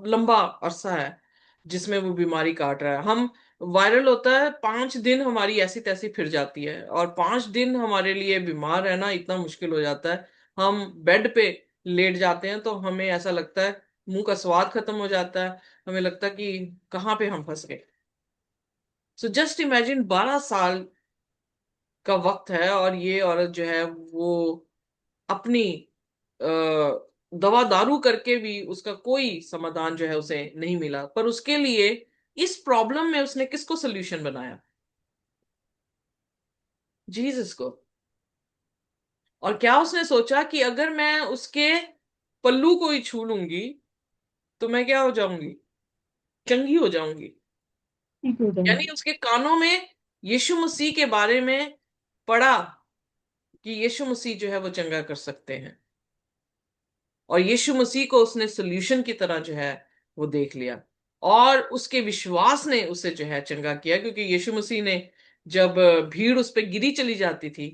लंबा अरसा है जिसमें वो बीमारी काट रहा है। हम वायरल होता है, 5 दिन हमारी ऐसी तैसी फिर जाती है, और 5 दिन हमारे लिए बीमार रहना इतना मुश्किल हो जाता है। हम बेड पे लेट जाते हैं तो हमें ऐसा लगता है, मुंह का स्वाद खत्म हो जाता है, हमें लगता है कि कहाँ पे हम फंस गए। सो जस्ट इमेजिन, 12 साल का वक्त है, और ये औरत जो है वो अपनी अ, दवा दारू करके भी उसका कोई समाधान जो है उसे नहीं मिला। पर उसके लिए, इस प्रॉब्लम में उसने किसको सोल्यूशन बनाया? जीसस को। और क्या उसने सोचा कि अगर मैं उसके पल्लू को ही छू लूंगी तो मैं क्या हो जाऊंगी? चंगी हो जाऊंगी। ठीक हो यानी जाएंगे। उसके कानों में यीशु मसीह के बारे में पढ़ा कि यीशु मसीह जो है वो चंगा कर सकते हैं, और यीशु मसीह को उसने सोल्यूशन की तरह जो है वो देख लिया, और उसके विश्वास ने उसे जो है चंगा किया। क्योंकि यीशु मसीह ने, जब भीड़ उस पर गिरी चली जाती थी,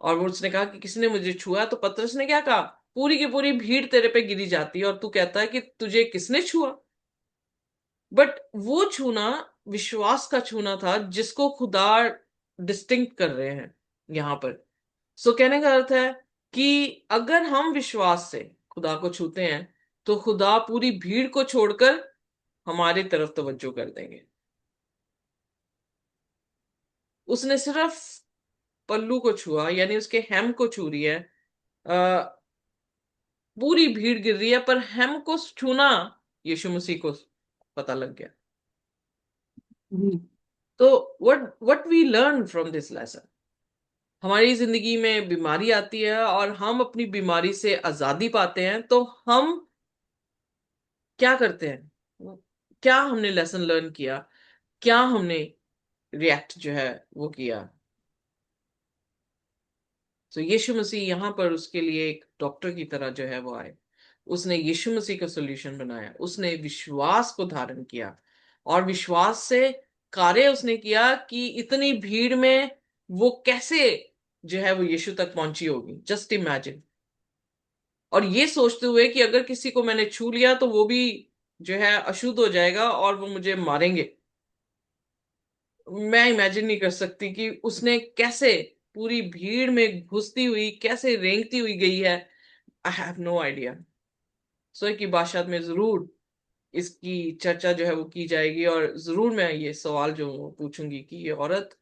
और वो उसने कहा कि किसने मुझे छुआ, तो पतरस ने क्या कहा? पूरी की पूरी भीड़ तेरे पे गिरी जाती है और तू कहता है कि तुझे किसने छुआ। बट वो छूना विश्वास का छूना था, जिसको खुदा डिस्टिंक्ट कर रहे हैं यहां पर। सो कहने का अर्थ है कि अगर हम विश्वास से खुदा को छूते हैं, तो खुदा पूरी भीड़ को छोड़कर हमारी तरफ तवज्जो कर देंगे। उसने सिर्फ पल्लू को छुआ, यानी उसके हेम को छू रही है। पूरी भीड़ गिर रही है, पर हेम को छूना यीशु मसीह को पता लग गया। जी। तो what we learn from this lesson, हमारी जिंदगी में बीमारी आती है और हम अपनी बीमारी से आजादी पाते हैं, तो हम क्या करते हैं? क्या हमने लेसन लर्न किया? क्या हमने रिएक्ट जो है वो किया? तो यीशु मसीह यहाँ पर उसके लिए एक डॉक्टर की तरह जो है वो आए। उसने यीशु मसीह का सोल्यूशन बनाया, उसने विश्वास को धारण किया, और विश्वास से कार्य उसने किया कि इतनी भीड़ में वो कैसे जो है वो यीशु तक पहुंची होगी। Just imagine. और ये सोचते हुए कि अगर किसी को मैंने छू लिया तो वो भी जो है अशुद्ध हो जाएगा और वो मुझे मारेंगे। मैं इमेजिन नहीं कर सकती कि उसने कैसे पूरी भीड़ में घुसती हुई, कैसे रेंगती हुई गई है। I have no idea. So की बादशाह में जरूर इसकी चर्चा जो है वो की जाएगी, और जरूर मैं ये सवाल जो वो पूछूंगी कि ये औरत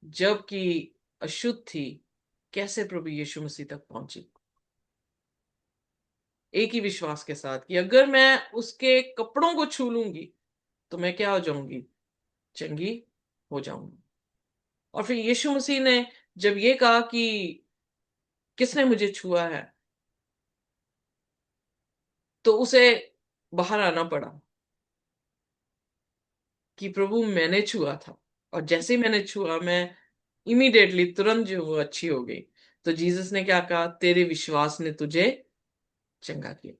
जब कि अशुद्ध थी, कैसे प्रभु यीशु मसीह तक पहुंची? एक ही विश्वास के साथ कि अगर मैं उसके कपड़ों को छू लूंगी तो मैं क्या हो जाऊंगी? चंगी हो जाऊंगी। और फिर यीशु मसीह ने जब ये कहा कि किसने मुझे छुआ है, तो उसे बाहर आना पड़ा कि प्रभु मैंने छुआ था, और जैसे ही मैंने छुआ, मैं इमीडिएटली, तुरंत जो वो अच्छी हो गई। तो जीसस ने क्या कहा? तेरे विश्वास ने तुझे चंगा किया।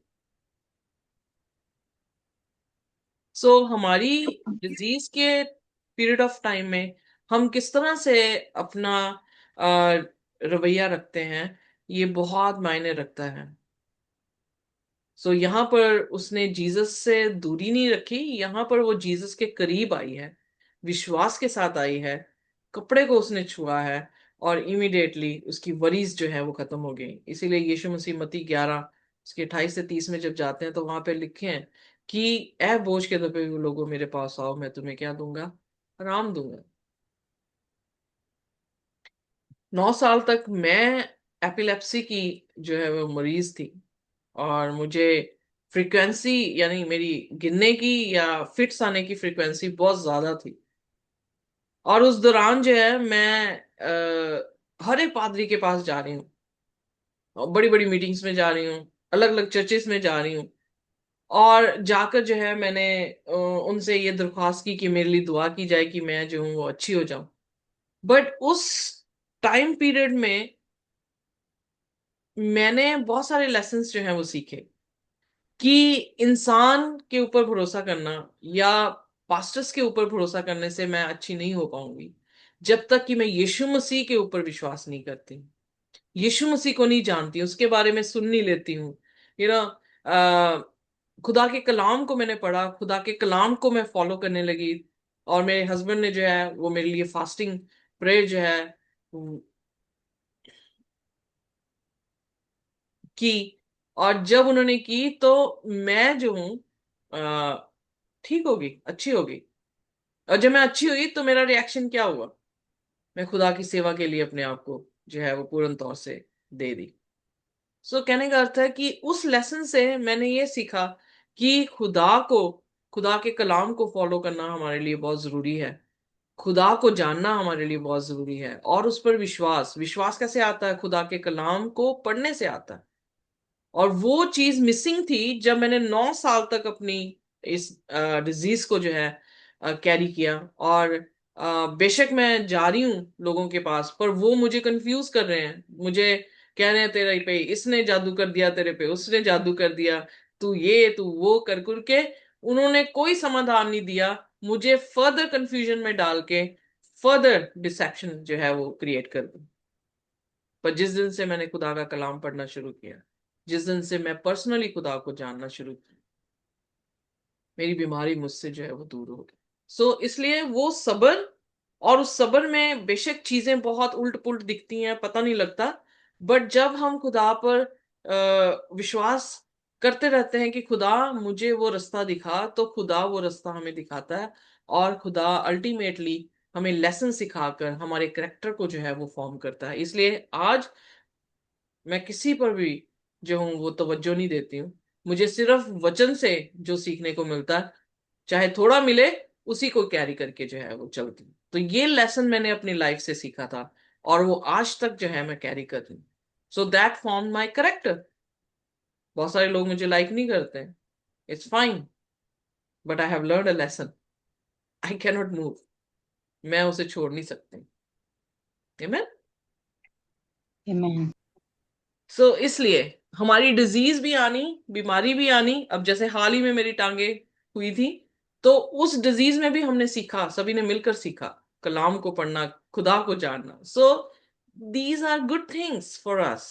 सो हमारी डिजीज के पीरियड ऑफ टाइम में हम किस तरह से अपना रवैया रखते हैं, ये बहुत मायने रखता है। सो यहाँ पर उसने जीसस से दूरी नहीं रखी, यहाँ पर वो जीसस के करीब आई है, विश्वास के साथ आई है, कपड़े को उसने छुआ है, और इमीडिएटली उसकी वरीज जो है वो खत्म हो गई। इसीलिए यीशु मसीह मत्ती 11 उसके 28 से 30 में जब जाते हैं तो वहां पे लिखे हैं कि ए बोझ के दबे हुए लोगों मेरे पास आओ, मैं तुम्हें क्या दूंगा? आराम दूंगा। 9 साल तक मैं एपिलेप्सी की जो है वो मरीज थी, और मुझे फ्रीक्वेंसी, यानी मेरी गिनने की या फिट्स आने की फ्रीक्वेंसी बहुत ज्यादा थी। और उस दौरान जो है मैं हर एक पादरी के पास जा रही हूँ, बड़ी बड़ी मीटिंग्स में जा रही हूँ, अलग अलग चर्चेस में जा रही हूँ, और जाकर जो है मैंने उनसे ये दरख्वास्त की कि मेरे लिए दुआ की जाए कि मैं जो हूँ वो अच्छी हो जाऊं। बट उस टाइम पीरियड में मैंने बहुत सारे लेसन्स जो हैं वो सीखे कि इंसान के ऊपर भरोसा करना या पास्टर्स के ऊपर भरोसा करने से मैं अच्छी नहीं हो पाऊंगी जब तक कि मैं यीशु मसीह के ऊपर विश्वास नहीं करती, यीशु मसीह को नहीं जानती, उसके बारे में सुन नहीं लेती हूँ। यू नो, खुदा के कलाम को मैंने पढ़ा, खुदा के कलाम को मैं फॉलो करने लगी, और मेरे हस्बैंड ने जो है वो मेरे लिए फास्टिंग प्रेयर जो है की। और जब उन्होंने की तो मैं जो हूँ ठीक होगी, अच्छी होगी। और जब मैं अच्छी हुई तो मेरा रिएक्शन क्या हुआ? मैं खुदा की सेवा के लिए अपने आप को जो है वो पूर्ण तौर से दे दी। सो कहने का अर्थ है कि उस लेसन से मैंने ये सीखा कि खुदा के कलाम को फॉलो करना हमारे लिए बहुत जरूरी है, खुदा को जानना हमारे लिए बहुत जरूरी है, और उस पर विश्वास, विश्वास कैसे आता है? खुदा के कलाम को पढ़ने से आता है। और वो चीज मिसिंग थी जब मैंने 9 साल तक अपनी इस डिजीज को जो है कैरी किया। और बेशक मैं जा रही हूँ लोगों के पास, पर वो मुझे कंफ्यूज कर रहे हैं, मुझे कह रहे हैं तेरे पे इसने जादू कर दिया, तेरे पे उसने जादू कर दिया, तू ये तू वो कर कर के उन्होंने कोई समाधान नहीं दिया, मुझे फर्दर कंफ्यूजन में डाल के फर्दर डिसेप्शन जो है वो क्रिएट कर दी। पर जिस दिन से मैंने खुदा का कलाम पढ़ना शुरू किया, जिस दिन से मैं पर्सनली खुदा को जानना शुरू किया, मेरी बीमारी मुझसे जो है वो दूर हो गई। सो इसलिए वो सब्र, और उस सब्र में बेशक चीजें बहुत उल्ट पुल्ट दिखती हैं, पता नहीं लगता, बट जब हम खुदा पर विश्वास करते रहते हैं कि खुदा मुझे वो रास्ता दिखा, तो खुदा वो रास्ता हमें दिखाता है, और खुदा अल्टीमेटली हमें लेसन सिखाकर हमारे करेक्टर को जो है वो फॉर्म करता है। इसलिए आज मैं किसी पर भी जो हूँ वो तवज्जो नहीं देती हूँ, मुझे सिर्फ वचन से जो सीखने को मिलता है, चाहे थोड़ा मिले, उसी को कैरी करके जो है वो चलती हूँ। तो ये लेसन मैंने अपनी लाइफ से सीखा था, और वो आज तक जो है मैं कैरी कर रही हूँ। So that form my character. बहुत सारे लोग मुझे लाइक नहीं करते हैं, it's fine, but I have learn a lesson, I cannot move, मैं उसे छोड़ नहीं सकती। Amen? Amen. सो इसलिए हमारी डिजीज भी आनी, बीमारी भी आनी। अब जैसे हाल ही में मेरी टांगे हुई थी, तो उस डिजीज में भी हमने सीखा, सभी ने मिलकर सीखा कलाम को पढ़ना, खुदा को जानना। So these are good things for us.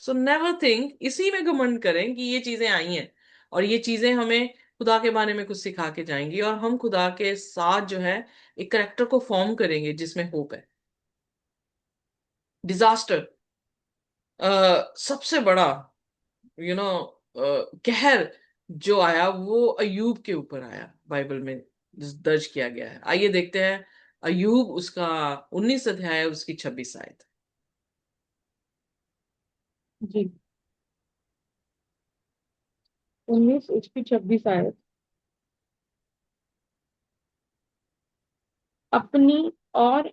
So never think, इसी में घमंड करें कि ये चीजें आई हैं और ये चीजें हमें खुदा के बारे में कुछ सिखा के जाएंगी, और हम खुदा के साथ जो है एक करेक्टर को फॉर्म करेंगे जिसमें होप है। डिजास्टर, सबसे बड़ा यू नो कहर जो आया वो अयूब के ऊपर आया, बाइबल में दर्ज किया गया है। आइए देखते हैं अयूब, उसका 19 अध्याय, उसकी 26 आयत। जी। 19 उसकी 26 आयत। अपनी और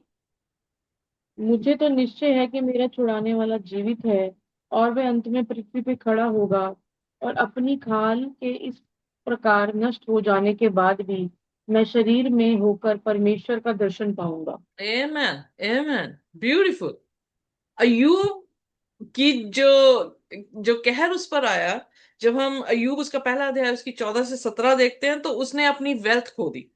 मुझे तो निश्चय है कि मेरा छुड़ाने वाला जीवित है, और वह अंत में पृथ्वी पे खड़ा होगा, और अपनी खाल के इस प्रकार नष्ट हो जाने के बाद भी मैं शरीर में होकर परमेश्वर का दर्शन पाऊंगा। आमेन, आमेन, ब्यूटीफुल। अयूब की जो जो कहर उस पर आया, जब हम अयूब उसका पहला अध्याय उसकी 14 से 17 देखते हैं, तो उसने अपनी वेल्थ खो दी।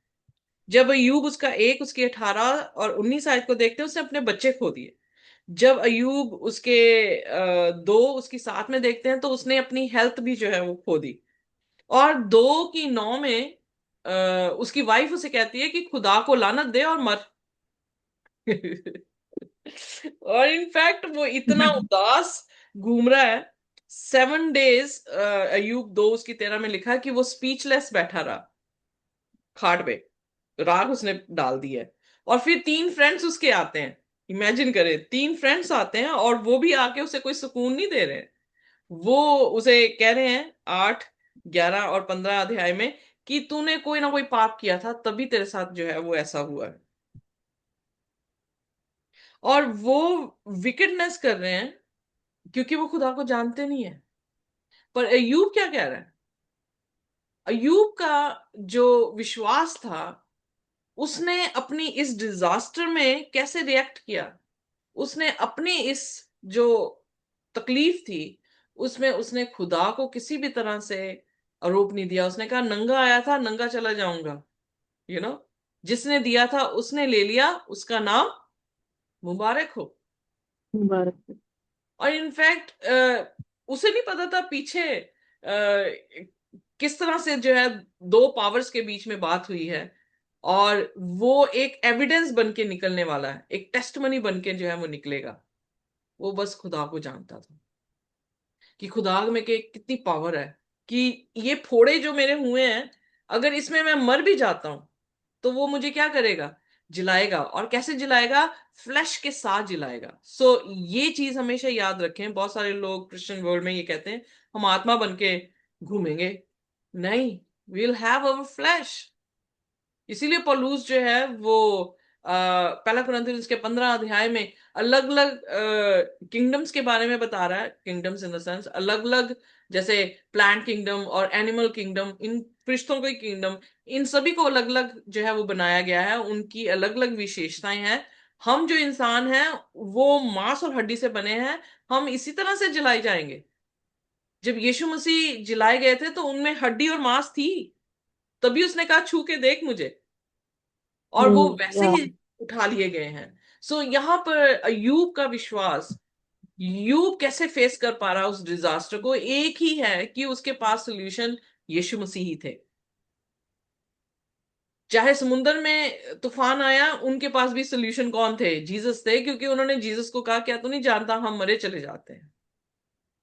जब अयूब उसका 1 उसकी 18 और 19 आयत को देखते हैं, उसने अपने बच्चे खो दिए। जब अयूब उसके दो उसकी साथ में देखते हैं तो उसने अपनी हेल्थ भी जो है वो खो दी। और 2 की 9 में उसकी वाइफ उसे कहती है कि खुदा को लानत दे और मर। और इनफैक्ट वो इतना उदास घूम रहा है 7 डेज। अयूब 2 उसकी 13 में लिखा है कि वो स्पीचलेस बैठा रहा खाट पे, राख उसने डाल दी है। और फिर 3 फ्रेंड्स उसके आते हैं। इमेजिन करें, 3 फ्रेंड्स आते हैं और वो भी आके उसे कोई सुकून नहीं दे रहे हैं। वो उसे कह रहे हैं 8, 11 और 15 अध्याय में कि तूने कोई ना कोई पाप किया था तभी तेरे साथ जो है वो ऐसा हुआ है। और वो विकेडनेस कर रहे हैं क्योंकि वो खुदा को जानते नहीं है। पर अय्यूब क्या कह रहा है? अय्यूब का जो विश्वास था, उसने अपनी इस डिजास्टर में कैसे रिएक्ट किया। उसने अपनी इस जो तकलीफ थी उसमें उसने खुदा को किसी भी तरह से आरोप नहीं दिया। उसने कहा नंगा आया था नंगा चला जाऊंगा। यू नो जिसने दिया था उसने ले लिया, उसका नाम मुबारक हो। मुबारक हो। और इनफैक्ट उसे नहीं पता था पीछे किस तरह से जो है 2 पावर्स के बीच में बात हुई है। और वो एक एविडेंस बन के निकलने वाला है, एक टेस्टमनी बन के जो है वो निकलेगा। वो बस खुदा को जानता था कि खुदा में के कितनी पावर है कि ये फोड़े जो मेरे हुए हैं, अगर इसमें मैं मर भी जाता हूं तो वो मुझे क्या करेगा, जिलाएगा। और कैसे जिलाएगा? फ्लैश के साथ जिलाएगा। ये चीज हमेशा याद रखें। बहुत सारे लोग क्रिश्चियन वर्ल्ड में ये कहते हैं हम आत्मा बन के घूमेंगे। नहीं, वील हैव अवर फ्लैश। इसीलिए पौलुस जो है वो पहला कुरिन्थियंस के 15 अध्याय में अलग अलग किंगडम्स के बारे में बता रहा है। किंगडम्स इन द सेंस अलग अलग, जैसे प्लांट किंगडम और एनिमल किंगडम, इन फरिश्तों के किंगडम, इन सभी को अलग अलग जो है वो बनाया गया है। उनकी अलग अलग विशेषताएं हैं। हम जो इंसान हैं वो मांस और हड्डी से बने हैं। हम इसी तरह से जलाए जाएंगे। जब यीशु मसीह जिलाए गए थे तो उनमें हड्डी और मांस थी, तभी उसने कहा छू के देख मुझे। और वो वैसे या ही उठा लिए गए हैं। यहाँ पर अयूब का विश्वास, यूब कैसे फेस कर पा रहा उस डिजास्टर को, एक ही है कि उसके पास सोल्यूशन यीशु मसीह ही थे। चाहे समुद्र में तूफान आया, उनके पास भी सोल्यूशन कौन थे? जीसस थे, क्योंकि उन्होंने जीसस को कहा क्या तू नहीं जानता हम मरे चले जाते हैं।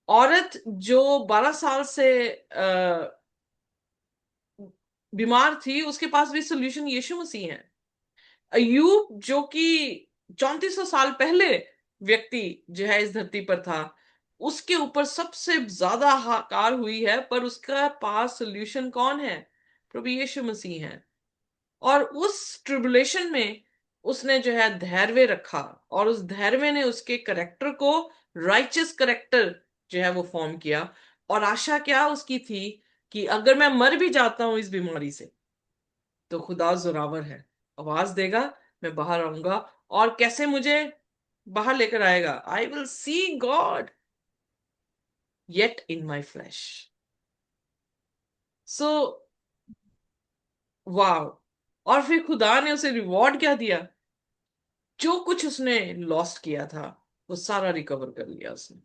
औरत जो 12 साल से बीमार थी, उसके पास भी सोल्यूशन यीशु मसीह है। अयूब जो कि 3400 साल पहले व्यक्ति जो है इस धरती पर था, उसके ऊपर सबसे ज्यादा हाहाकार हुई है, पर उसका पास सोल्यूशन कौन है? प्रभु यीशु मसीह है। और उस ट्रिबुलेशन में उसने जो है धैर्य रखा, और उस धैर्य ने उसके करेक्टर को राइचियस करेक्टर जो है वो फॉर्म किया। और आशा क्या उसकी थी कि अगर मैं मर भी जाता हूं इस बीमारी से तो खुदा जोरावर है, आवाज देगा, मैं बाहर आऊंगा। और कैसे मुझे बाहर लेकर आएगा? I will see God yet in my flesh. So वाह। और फिर खुदा ने उसे रिवॉर्ड क्या दिया? जो कुछ उसने लॉस्ट किया था वो सारा रिकवर कर लिया उसने।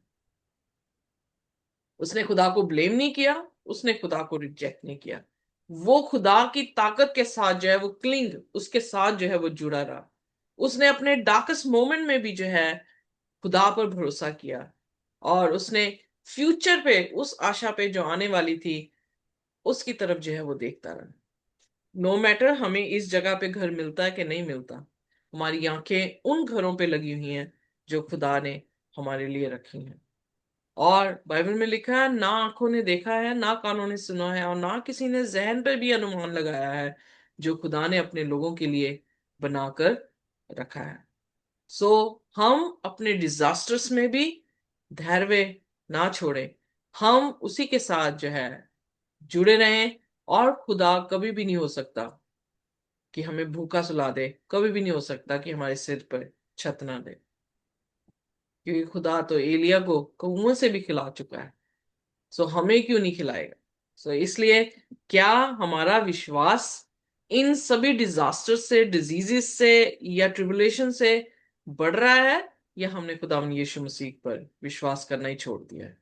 उसने खुदा को ब्लेम नहीं किया, उसने खुदा को रिजेक्ट नहीं किया। वो खुदा की ताकत के साथ जो है वो क्लिंग, उसके साथ जो है वो जुड़ा रहा। उसने अपने डार्केस्ट मोमेंट में भी जो है खुदा पर भरोसा किया। और उसने फ्यूचर पे, उस आशा पे जो आने वाली थी, उसकी तरफ जो है वो देखता रहा। नो मैटर हमें इस जगह पे घर मिलता है कि नहीं मिलता, हमारी आंखें उन घरों पे लगी हुई हैं जो खुदा ने हमारे लिए रखी हैं। और बाइबल में लिखा है ना आंखों ने देखा है, ना कानों ने सुना है, और ना किसी ने जहन पर भी अनुमान लगाया है जो खुदा ने अपने लोगों के लिए बनाकर रखा है। सो हम अपने डिजास्टर्स में भी धैर्य ना छोड़े, हम उसी के साथ जो है जुड़े रहें। और खुदा कभी भी नहीं हो सकता कि हमें भूखा सुला दे, कभी भी नहीं हो सकता कि हमारे सिर पर छत ना दे, क्योंकि खुदा तो एलिया को कौओं से भी खिला चुका है। सो हमें क्यों नहीं खिलाएगा? इसलिए क्या हमारा विश्वास इन सभी डिजास्टर से, डिजीजेस से या ट्रिबुलेशन से बढ़ रहा है, या हमने खुदावन यीशु मसीह पर विश्वास करना ही छोड़ दिया है।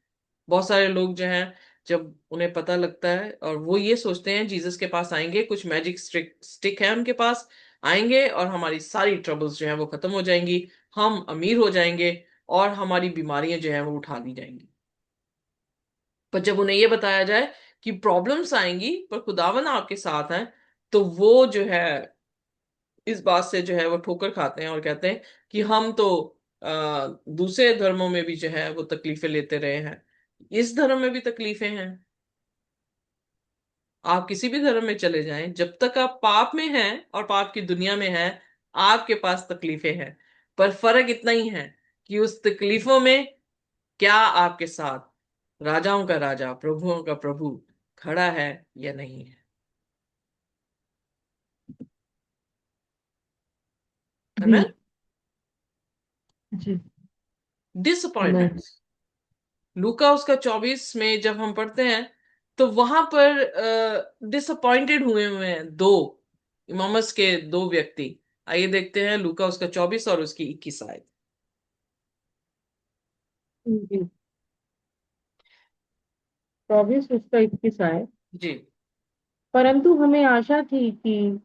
बहुत सारे लोग जो हैं, जब उन्हें पता लगता है और वो ये सोचते हैं जीसस के पास आएंगे, कुछ मैजिक स्टिक है उनके पास, आएंगे और हमारी सारी ट्रबल्स जो है वो खत्म हो जाएंगी, हम अमीर हो जाएंगे और हमारी बीमारियां जो है वो उठा दी जाएंगी। पर जब उन्हें ये बताया जाए कि प्रॉब्लम्स आएंगी पर खुदावन आपके साथ है, तो वो जो है इस बात से जो है वो ठोकर खाते हैं और कहते हैं कि हम तो दूसरे धर्मों में भी जो है वो तकलीफें लेते रहे हैं, इस धर्म में भी तकलीफें हैं। आप किसी भी धर्म में चले जाएं, जब तक आप पाप में हैं और पाप की दुनिया में हैं, आपके पास तकलीफें हैं। पर फर्क इतना ही है कि उस तकलीफों में क्या आपके साथ राजाओं का राजा, प्रभुओं का प्रभु खड़ा है या नहीं है जी। ना। जी। डिसअपॉइंटमेंट, आमेन। लूका उसका 24 में जब हम पढ़ते हैं, तो वहां पर डिसअपॉइंटेड हुए हैं दो इमामस के दो व्यक्ति। आइए देखते हैं लूका उसका 24 और उसकी 21 आयत। जी। 24 उसका 21 आए। जी। परंतु हमें आशा थी कि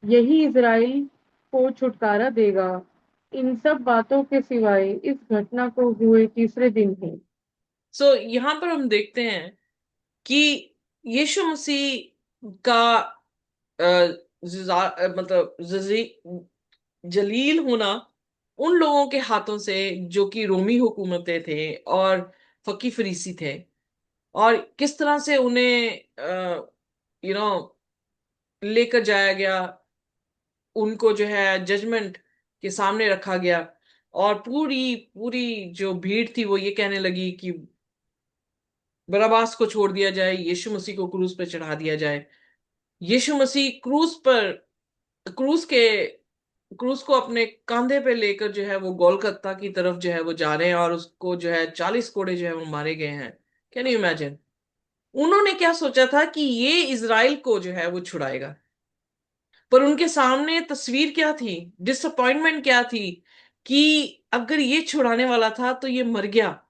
यही इज़राइल को छुटकारा देगा, इन सब बातों के सिवाय इस घटना को हुए तीसरे दिन ही। सो यहाँ पर हम देखते हैं कि यीशु मसीह का मतलब जलील होना उन लोगों के हाथों से जो कि रोमी हुकूमतें थे और फकी फरीसी थे, और किस तरह से उन्हें यू नो लेकर जाया गया, उनको जो है जजमेंट के सामने रखा गया, और पूरी पूरी जो भीड़ थी वो ये कहने लगी कि बरअब्बास को छोड़ दिया जाए, यीशु मसीह को क्रूस पर चढ़ा दिया जाए। यीशु मसीह क्रूस के क्रूस को अपने कंधे पे लेकर जो है वो गोलगत्ता की तरफ जो है वो जा रहे हैं, और उसको जो है 40 कोड़े जो है वो मारे गए हैं। Can you imagine? उन्होंने क्या सोचा था कि ये इज़राइल को जो है वो छुड़ाएगा, पर उनके सामने तस्वीर क्या थी, डिसअपॉइंटमेंट क्या थी, कि अगर ये छुड़ाने वाला था तो ये मर गया,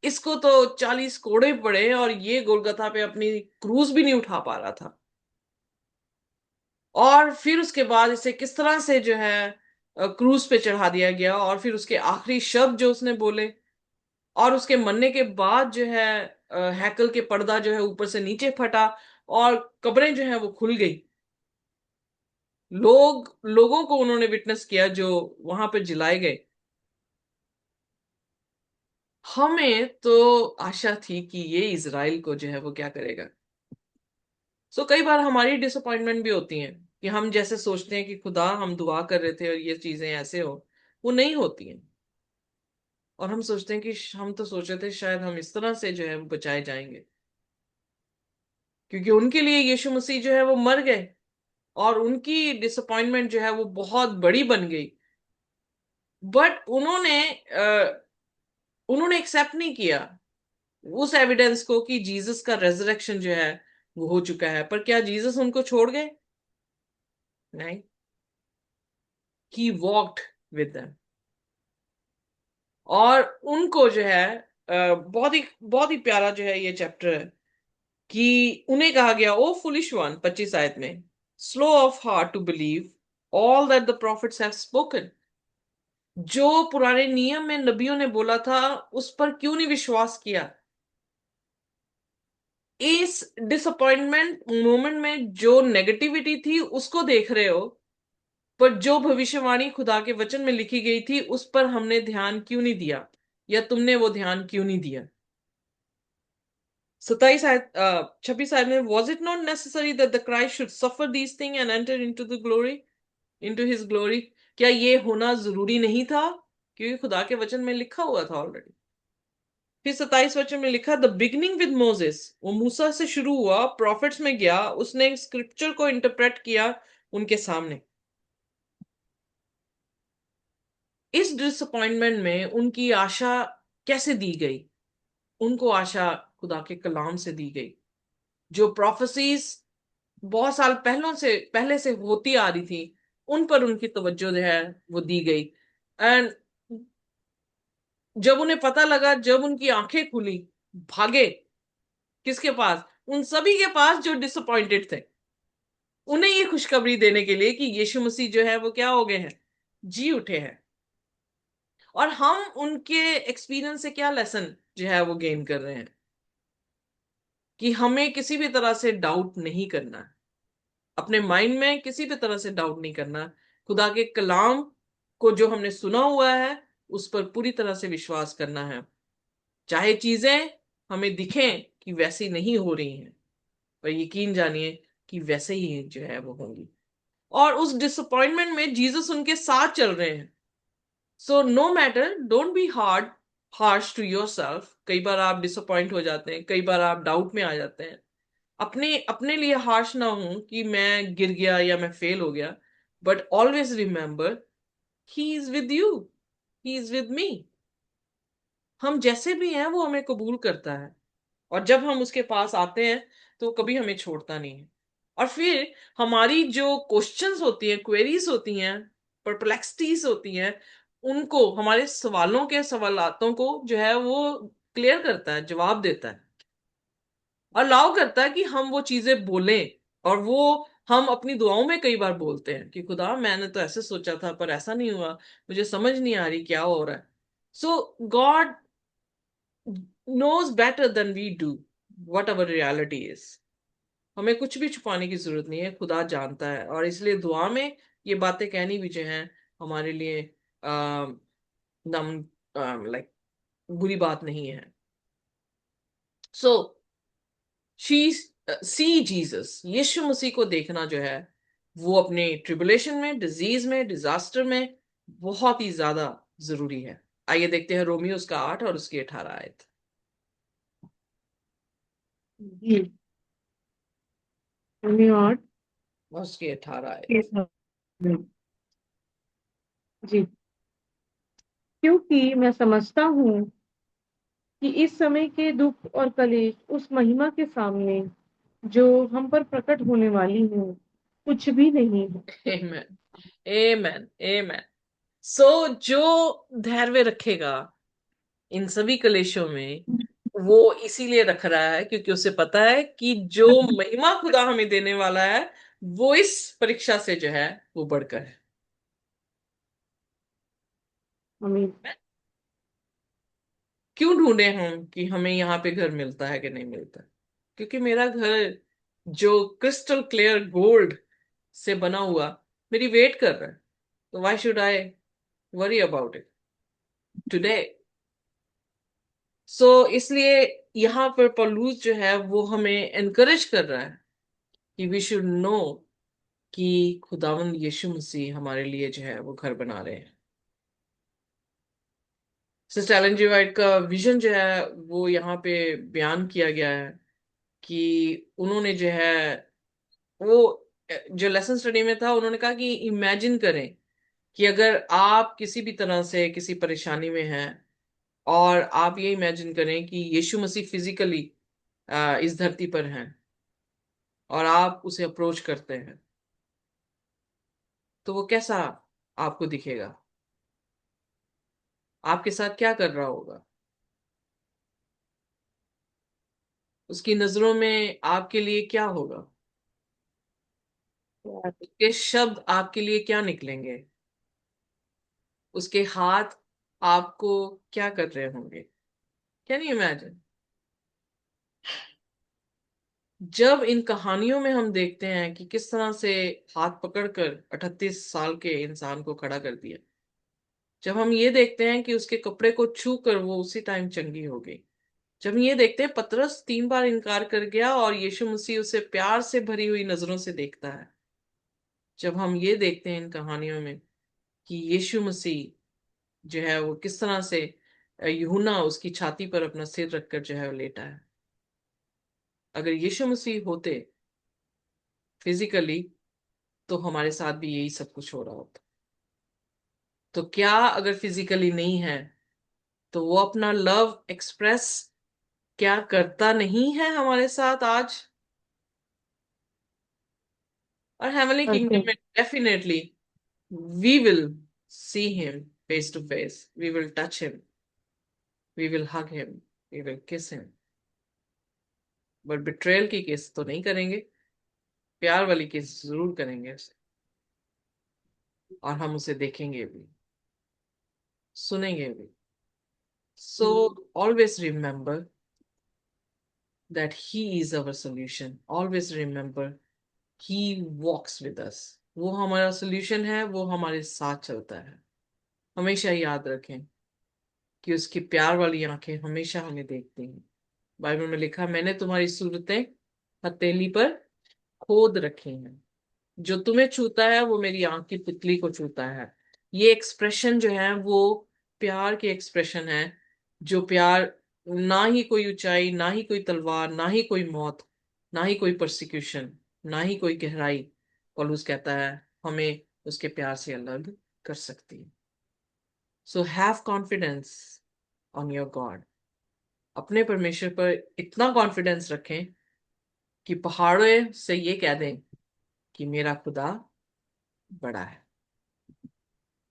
इसको तो 40 कोड़े पड़े और ये गोलगथा पे अपनी क्रूज भी नहीं उठा पा रहा था। और फिर उसके बाद इसे किस तरह से जो है क्रूज पे चढ़ा दिया गया, और फिर उसके आखिरी शब्द जो उसने बोले, और उसके मरने के बाद जो है हैकल के पर्दा जो है ऊपर से नीचे फटा और कब्रें जो है वो खुल गई। लोगों को उन्होंने विटनेस किया जो वहां पर जिलाए गए। हमें तो आशा थी कि ये इज़राइल को जो है वो क्या करेगा। सो कई बार हमारी डिसअपॉइंटमेंट भी होती हैं कि हम जैसे सोचते हैं कि खुदा हम दुआ कर रहे थे और ये चीजें ऐसे हो, वो नहीं होती हैं। और हम सोचते हैं कि हम तो सोचे थे शायद हम इस तरह से जो है वो बचाए जाएंगे, क्योंकि उनके लिए यीशु मसीह जो है वो मर गए, और उनकी डिसअपॉइंटमेंट जो है वो बहुत बड़ी बन गई। बट उन्होंने एक्सेप्ट नहीं किया उस एविडेंस को कि जीसस का रेजरेक्शन जो है वो हो चुका है। पर क्या जीसस उनको छोड़ गए? नहीं। ही वॉक्ड विद देम। और उनको जो है बहुत ही प्यारा जो है ये चैप्टर है कि उन्हें कहा गया, ओ फुलिश वन, 25 आयत में, slow of heart to believe all that the prophets have spoken. जो पुराने नियम में नबियों ने बोला था उस पर क्यों नहीं विश्वास किया? इस डिसअपॉइंटमेंट मोमेंट में जो नेगेटिविटी थी उसको देख रहे हो, पर जो भविष्यवाणी खुदा के वचन में लिखी गई थी उस पर हमने ध्यान क्यों नहीं दिया, या तुमने वो ध्यान क्यों नहीं दिया? 26 आयत में, was it not necessary that the Christ should suffer these thing and enter into the glory, into his glory? क्या ये होना जरूरी नहीं था? क्योंकि खुदा के वचन में लिखा हुआ था ऑलरेडी। फिर 27 वचन में लिखा, द बिगनिंग विद मोसेस, वो मूसा से शुरू हुआ, प्रॉफिट्स में गया, उसने स्क्रिप्चर को इंटरप्रेट किया उनके सामने। इस डिसअपॉइंटमेंट में उनकी आशा कैसे दी गई? उनको आशा खुदा के कलाम से दी गई, जो प्रोफेसीज बहुत साल पहले से होती आ रही थी, उन पर उनकी तवज्जो जो है वो दी गई। एंड जब उन्हें पता लगा, जब उनकी आंखें खुली, भागे किसके पास? उन सभी के पास जो डिसअपॉइंटेड थे, उन्हें ये खुशखबरी देने के लिए कि यीशु मसीह जो है वो क्या हो गए हैं, जी उठे हैं। और हम उनके एक्सपीरियंस से क्या लेसन जो है वो गेन कर रहे हैं, कि हमें किसी भी तरह से डाउट नहीं करना, अपने माइंड में किसी भी तरह से डाउट नहीं करना। खुदा के कलाम को जो हमने सुना हुआ है उस पर पूरी तरह से विश्वास करना है, चाहे चीजें हमें दिखें कि वैसी नहीं हो रही हैं, पर यकीन जानिए कि वैसे ही जो है वो होंगी। और उस डिसअपॉइंटमेंट में जीसस उनके साथ चल रहे हैं। So no matter, don't be harsh to yourself. कई बार आप डिसअपॉइंट हो जाते हैं, कई बार आप डाउट में आ जाते हैं। अपने अपने लिए हार्श ना हूं कि मैं गिर गया या मैं फेल हो गया, but always remember he is with you, he is with me. हम जैसे भी हैं वो हमें कबूल करता है, और जब हम उसके पास आते हैं तो कभी हमें छोड़ता नहीं है। और फिर हमारी जो क्वेश्चंस होती हैं, क्वेरीज होती हैं, परप्लेक्सिटीज होती हैं, उनको, हमारे सवालों के सवालातों को जो है वो क्लियर करता है, जवाब देता है, और अलाउ करता है कि हम वो चीजें बोलें। और वो हम अपनी दुआओं में कई बार बोलते हैं कि खुदा मैंने तो ऐसे सोचा था पर ऐसा नहीं हुआ, मुझे समझ नहीं आ रही क्या हो रहा है। सो God knows better than we do what our reality is। हमें कुछ भी छुपाने की जरूरत नहीं है, खुदा जानता है। और इसलिए दुआ में ये बातें कहनी भी जो है हमारे लिए नम लाइक बुरी बात नहीं है। सो शी सी जीसस, यीशु मसीह को देखना जो है वो अपने ट्रिबुलेशन में, डिजीज में, डिजास्टर में बहुत ही ज्यादा जरूरी है। आइए देखते हैं रोमियो उसका 8 और उसकी 18 आयत। जी, रोमियो 8 और उसकी 18 के आयत। साथ में। जी, क्योंकि मैं समझता हूँ कि इस समय के दुख और कलेश उस महिमा के सामने जो हम पर प्रकट होने वाली है कुछ भी नहीं है। Amen. Amen. Amen. सो जो धैर्य रखेगा इन सभी कलेशों में, वो इसीलिए रख रहा है क्योंकि उसे पता है कि जो महिमा खुदा हमें देने वाला है वो इस परीक्षा से जो है वो बढ़कर है। आमीन। क्यों ढूंढे हम कि हमें यहाँ पे घर मिलता है कि नहीं मिलता? क्योंकि मेरा घर जो क्रिस्टल क्लियर गोल्ड से बना हुआ मेरी वेट कर रहा है। तो why should I worry about it today? So इसलिए यहाँ पर पौलुस जो है वो हमें एनकरेज कर रहा है कि वी शुड नो कि खुदावंद यीशु मसीह हमारे लिए जो है वो घर बना रहे हैं। सिस्टर एलन जी वाइट का विजन जो है वो यहाँ पे बयान किया गया है कि उन्होंने जो है वो जो लेसन स्टडी में था, उन्होंने कहा कि इमेजिन करें कि अगर आप किसी भी तरह से किसी परेशानी में हैं, और आप ये इमेजिन करें कि यीशु मसीह फिजिकली इस धरती पर हैं और आप उसे अप्रोच करते हैं, तो वो कैसा आपको दिखेगा? आपके साथ क्या कर रहा होगा? उसकी नजरों में आपके लिए क्या होगा? उसके शब्द आपके लिए क्या निकलेंगे? उसके हाथ आपको क्या कर रहे होंगे? Can you imagine? जब इन कहानियों में हम देखते हैं कि किस तरह से हाथ पकड़कर 38 साल के इंसान को खड़ा कर दिया, जब हम ये देखते हैं कि उसके कपड़े को छू कर वो उसी टाइम चंगी हो गई, जब हम ये देखते हैं पतरस 3 बार इनकार कर गया और यीशु मसीह उसे प्यार से भरी हुई नजरों से देखता है, जब हम ये देखते हैं इन कहानियों में कि यीशु मसीह जो है वो किस तरह से यूहन्ना उसकी छाती पर अपना सिर रखकर जो है वो लेटा है। अगर यीशु मसीह होते फिजिकली तो हमारे साथ भी यही सब कुछ हो रहा होता। तो क्या अगर फिजिकली नहीं है तो वो अपना लव एक्सप्रेस क्या करता नहीं है हमारे साथ आज? और हेवनली करते किंगडम हैं। में definitely we will see him face to face. We will touch him. We will hug him. We will kiss him. But betrayal की किस तो नहीं करेंगे, प्यार वाली किस जरूर करेंगे उसे। और हम उसे देखेंगे भी, सुनेंगे भी। So always remember that he is our solution. Always remember he walks with us. वो हमारा solution है, वो हमारे साथ चलता है। हमेशा याद रखें कि उसकी प्यार वाली आंखें हमेशा हमें देखती हैं। बाइबल में लिखा, मैंने तुम्हारी सूरतें हथेली पर खोद रखी हैं। जो तुम्हें छूता है वो मेरी आंख की पुतली को छूता है। ये एक्सप्रेशन जो है वो प्यार की एक्सप्रेशन है। जो प्यार, ना ही कोई ऊंचाई, ना ही कोई तलवार, ना ही कोई मौत, ना ही कोई परसिक्यूशन, ना ही कोई गहराई, पौलुस कहता है, हमें उसके प्यार से अलग कर सकती है। So have confidence on your God. अपने परमेश्वर पर इतना कॉन्फिडेंस रखें कि पहाड़ों से ये कह दें कि मेरा खुदा बड़ा है।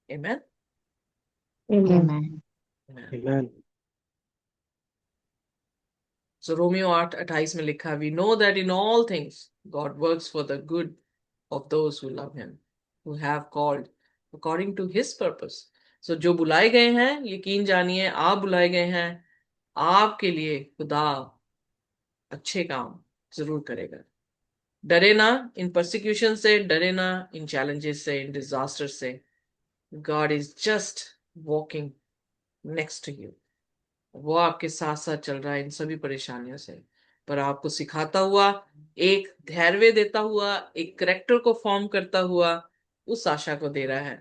Amen? Amen. Amen. Amen. Amen. So Romeo 8:28 में लिखा, we know that in all things God works for the good of those who love him, who have called according to his purpose. So जो बुलाए गए हैं, यकीन जानिए आप बुलाए गए हैं, आपके लिए खुदा अच्छे काम जरूर करेगा। डरे ना इन परसिक्यूशन से, डरे ना इन चैलेंजेस से, इन डिजास्टर से। God is just walking next to you. वो आपके साथ साथ चल रहा है इन सभी परेशानियों से, पर आपको सिखाता हुआ, एक धैर्य देता हुआ, एक करेक्टर को फॉर्म करता हुआ उस आशा को दे रहा है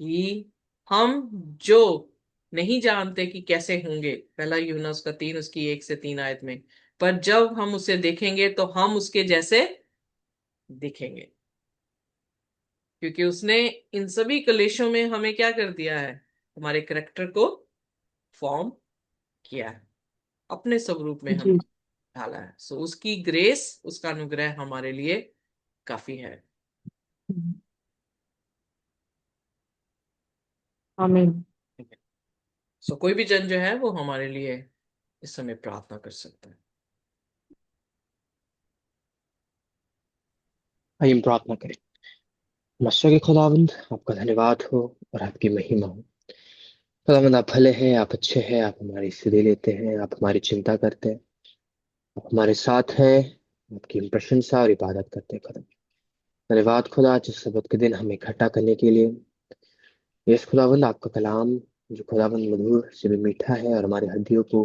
कि हम जो नहीं जानते कि कैसे होंगे, पहला यूहन्ना उसका 3 उसकी 1 से 3 आयत में, पर जब हम उसे देखेंगे तो हम उसके जैसे दिखेंगे, क्योंकि उसने इन सभी कलेशों में हमें क्या कर दिया है, हमारे करेक्टर को फॉर्म किया है, अपने स्वरूप में हम जी। ढाला है। सो उसकी ग्रेस, उसका अनुग्रह हमारे लिए काफी है। आमीन। सो कोई भी जन जो है वो हमारे लिए इस समय प्रार्थना कर सकता है। आइए हम प्रार्थना करें। मस्या के खुदावंद, आपका धन्यवाद हो और आपकी महिमा हो। खुदावंद, आप भले हैं, आप अच्छे हैं, आप हमारी स्थिति लेते हैं, आप हमारी चिंता करते हैं, आप हमारे साथ हैं, आपकी हम प्रशंसा और इबादत करते हैं। खुदा धन्यवाद खुदा, जिस सबत के दिन हमें इकट्ठा करने के लिए। यस खुदावंद, आपका कलाम जो खुदावंद मधुर से भी मीठा है और हमारी हड्डियों को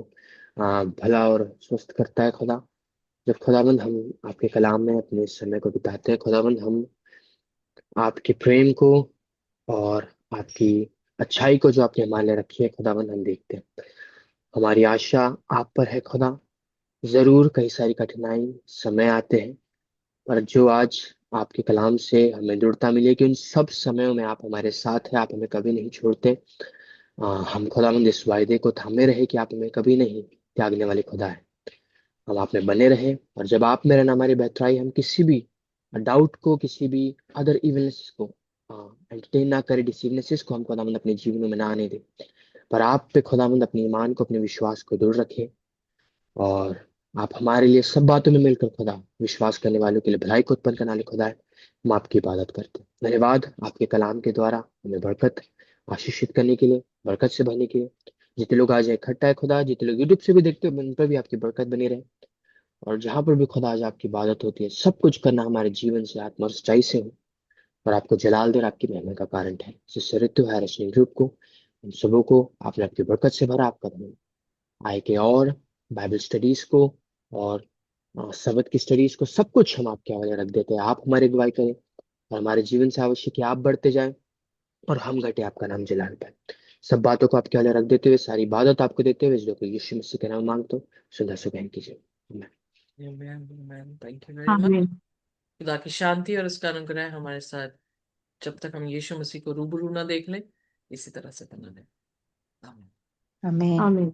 भला और स्वस्थ करता है। खुदा, जब खुदावंद हम आपके कलाम में अपने समय को बिताते हैं खुदावंद, हम आपके प्रेम को और आपकी अच्छाई को जो आपने हमारे लिए रखी है खुदावंद, हम देखते हैं। हमारी आशा आप पर है खुदा। जरूर कई सारी कठिनाई समय आते हैं, पर जो आज आपके कलाम से हमें दृढ़ता मिली है कि उन सब समयों में आप हमारे साथ हैं, आप हमें कभी नहीं छोड़ते। हम खुदावंद इस वायदे को थामे रहे कि आप हमें कभी नहीं त्यागने वाले खुदा है। हम आप में बने रहे, और जब आप में रहना हमारी बेहतराई, हम किसी भी डाउट को, किसी भी अदर इवलनेस को एंटरटेन ना करें, डिसीवनेसेस को हम खुदावंद अपने जीवनों में ना आने दें, पर आप पे खुदावंद अपने ईमान को, अपने विश्वास को दृढ़ रखें। और आप हमारे लिए सब बातों में मिलकर खुदा विश्वास करने वालों के लिए भलाई को उत्पन्न करने वाले खुदा है। हम आपकी इबादत करते हैं। धन्यवाद आपके कलाम के द्वारा हमें बरकत आशीषित करने के लिए, बरकत से भरने के लिए। जितने लोग आज इकट्ठा है खुदा, जितने लोग यूट्यूब से भी देखते हो, उन पर भी आपकी बरकत बनी रहे। और जहां पर भी खुदा आज आपकी इबादत होती है, सब कुछ करना हमारे जीवन से, आत्मा और सच्चाई से हो, और आपको जलाल दे और आपकी महिमा का कारण है। जिससे ऋतु है रश्मि ग्रुप को, हम सबों को आपने आपकी बरकत से भरा। आपका धन्यवाद। आय के और बाइबल स्टडीज को और सबत की स्टडीज को, सब कुछ हम आपके हवाले रख देते हैं। आप हमारी अगुवाई करें, और हमारे जीवन से आवश्यक है आप बढ़ते जाएं और हम घटे, आपका नाम जलाल पाए। सब बातों को आपके हवाले रख देते हुए, सारी इबादत आपको देते हुए, जो कि यीशु मसीह के नाम मांगते हो, सुंदर से बहन कीजिए। आमीन। Amen, amen. Thank you very much. आमीन। खुदा की शांति और उसका अनुग्रह हमारे साथ, जब तक हम यीशु मसीह को रूबरू ना देख लें, इसी तरह से बना रहे। आमीन। Amen. आमीन।